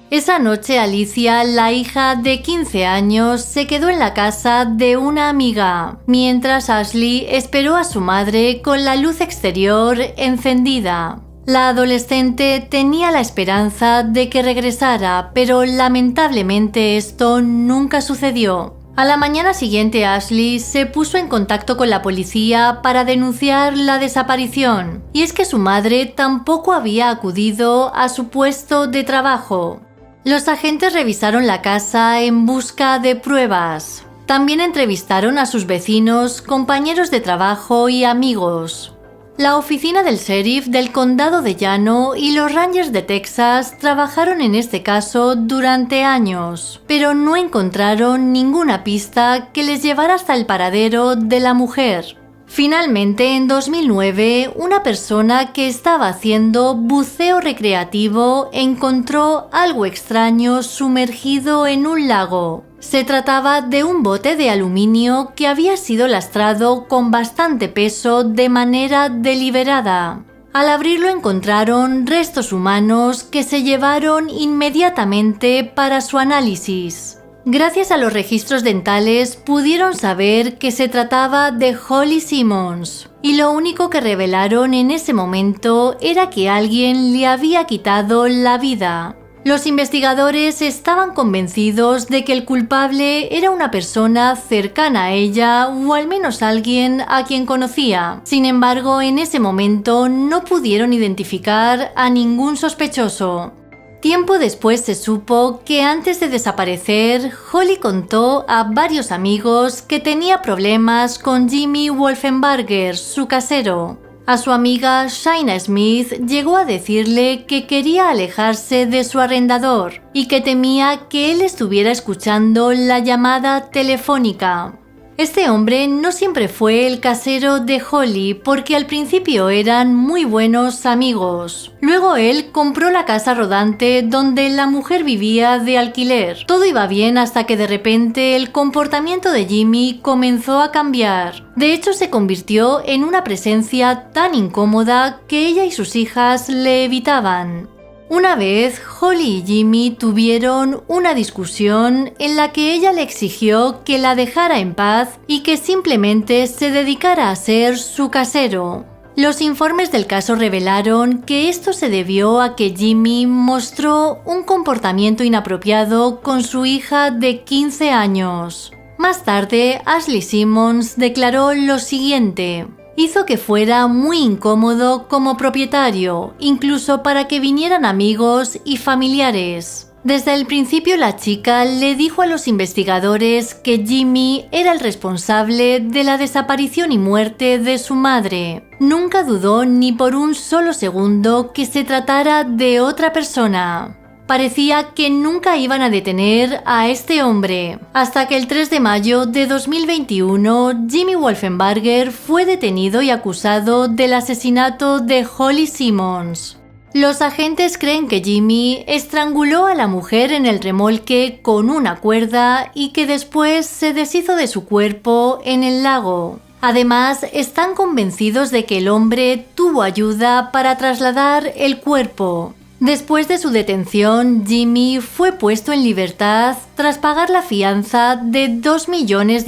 Esa noche Alicia, la hija de 15 años, se quedó en la casa de una amiga, mientras Ashley esperó a su madre con la luz exterior encendida. La adolescente tenía la esperanza de que regresara, pero lamentablemente esto nunca sucedió. A la mañana siguiente, Ashley se puso en contacto con la policía para denunciar la desaparición, y es que su madre tampoco había acudido a su puesto de trabajo. Los agentes revisaron la casa en busca de pruebas. También entrevistaron a sus vecinos, compañeros de trabajo y amigos. La oficina del sheriff del condado de Llano y los Rangers de Texas trabajaron en este caso durante años, pero no encontraron ninguna pista que les llevara hasta el paradero de la mujer. Finalmente, en 2009, una persona que estaba haciendo buceo recreativo encontró algo extraño sumergido en un lago. Se trataba de un bote de aluminio que había sido lastrado con bastante peso de manera deliberada. Al abrirlo encontraron restos humanos que se llevaron inmediatamente para su análisis. Gracias a los registros dentales pudieron saber que se trataba de Holly Simmons, y lo único que revelaron en ese momento era que alguien le había quitado la vida. Los investigadores estaban convencidos de que el culpable era una persona cercana a ella o al menos alguien a quien conocía. Sin embargo, en ese momento no pudieron identificar a ningún sospechoso. Tiempo después se supo que antes de desaparecer, Holly contó a varios amigos que tenía problemas con Jimmy Wolfenbarger, su casero. A su amiga Shaina Smith llegó a decirle que quería alejarse de su arrendador y que temía que él estuviera escuchando la llamada telefónica. Este hombre no siempre fue el casero de Holly porque al principio eran muy buenos amigos. Luego él compró la casa rodante donde la mujer vivía de alquiler. Todo iba bien hasta que de repente el comportamiento de Jimmy comenzó a cambiar. De hecho, se convirtió en una presencia tan incómoda que ella y sus hijas le evitaban. Una vez, Holly y Jimmy tuvieron una discusión en la que ella le exigió que la dejara en paz y que simplemente se dedicara a ser su casero. Los informes del caso revelaron que esto se debió a que Jimmy mostró un comportamiento inapropiado con su hija de 15 años. Más tarde, Ashley Simmons declaró lo siguiente: hizo que fuera muy incómodo como propietario, incluso para que vinieran amigos y familiares. Desde el principio la chica le dijo a los investigadores que Jimmy era el responsable de la desaparición y muerte de su madre. Nunca dudó ni por un solo segundo que se tratara de otra persona. Parecía que nunca iban a detener a este hombre, hasta que el 3 de mayo de 2021 Jimmy Wolfenbarger fue detenido y acusado del asesinato de Holly Simmons. Los agentes creen que Jimmy estranguló a la mujer en el remolque con una cuerda y que después se deshizo de su cuerpo en el lago. Además, están convencidos de que el hombre tuvo ayuda para trasladar el cuerpo. Después de su detención, Jimmy fue puesto en libertad tras pagar la fianza de $2 millones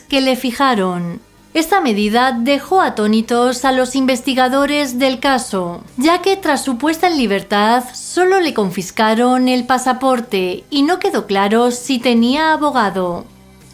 que le fijaron. Esta medida dejó atónitos a los investigadores del caso, ya que tras su puesta en libertad solo le confiscaron el pasaporte y no quedó claro si tenía abogado.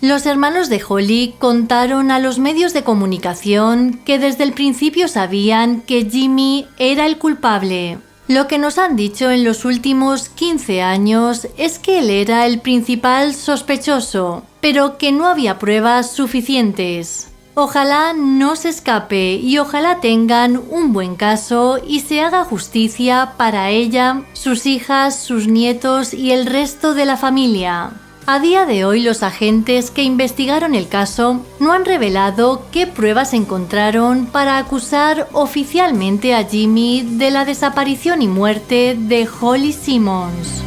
Los hermanos de Holly contaron a los medios de comunicación que desde el principio sabían que Jimmy era el culpable. Lo que nos han dicho en los últimos 15 años es que él era el principal sospechoso, pero que no había pruebas suficientes. Ojalá no se escape y ojalá tengan un buen caso y se haga justicia para ella, sus hijas, sus nietos y el resto de la familia. A día de hoy, los agentes que investigaron el caso no han revelado qué pruebas encontraron para acusar oficialmente a Jimmy de la desaparición y muerte de Holly Simmons.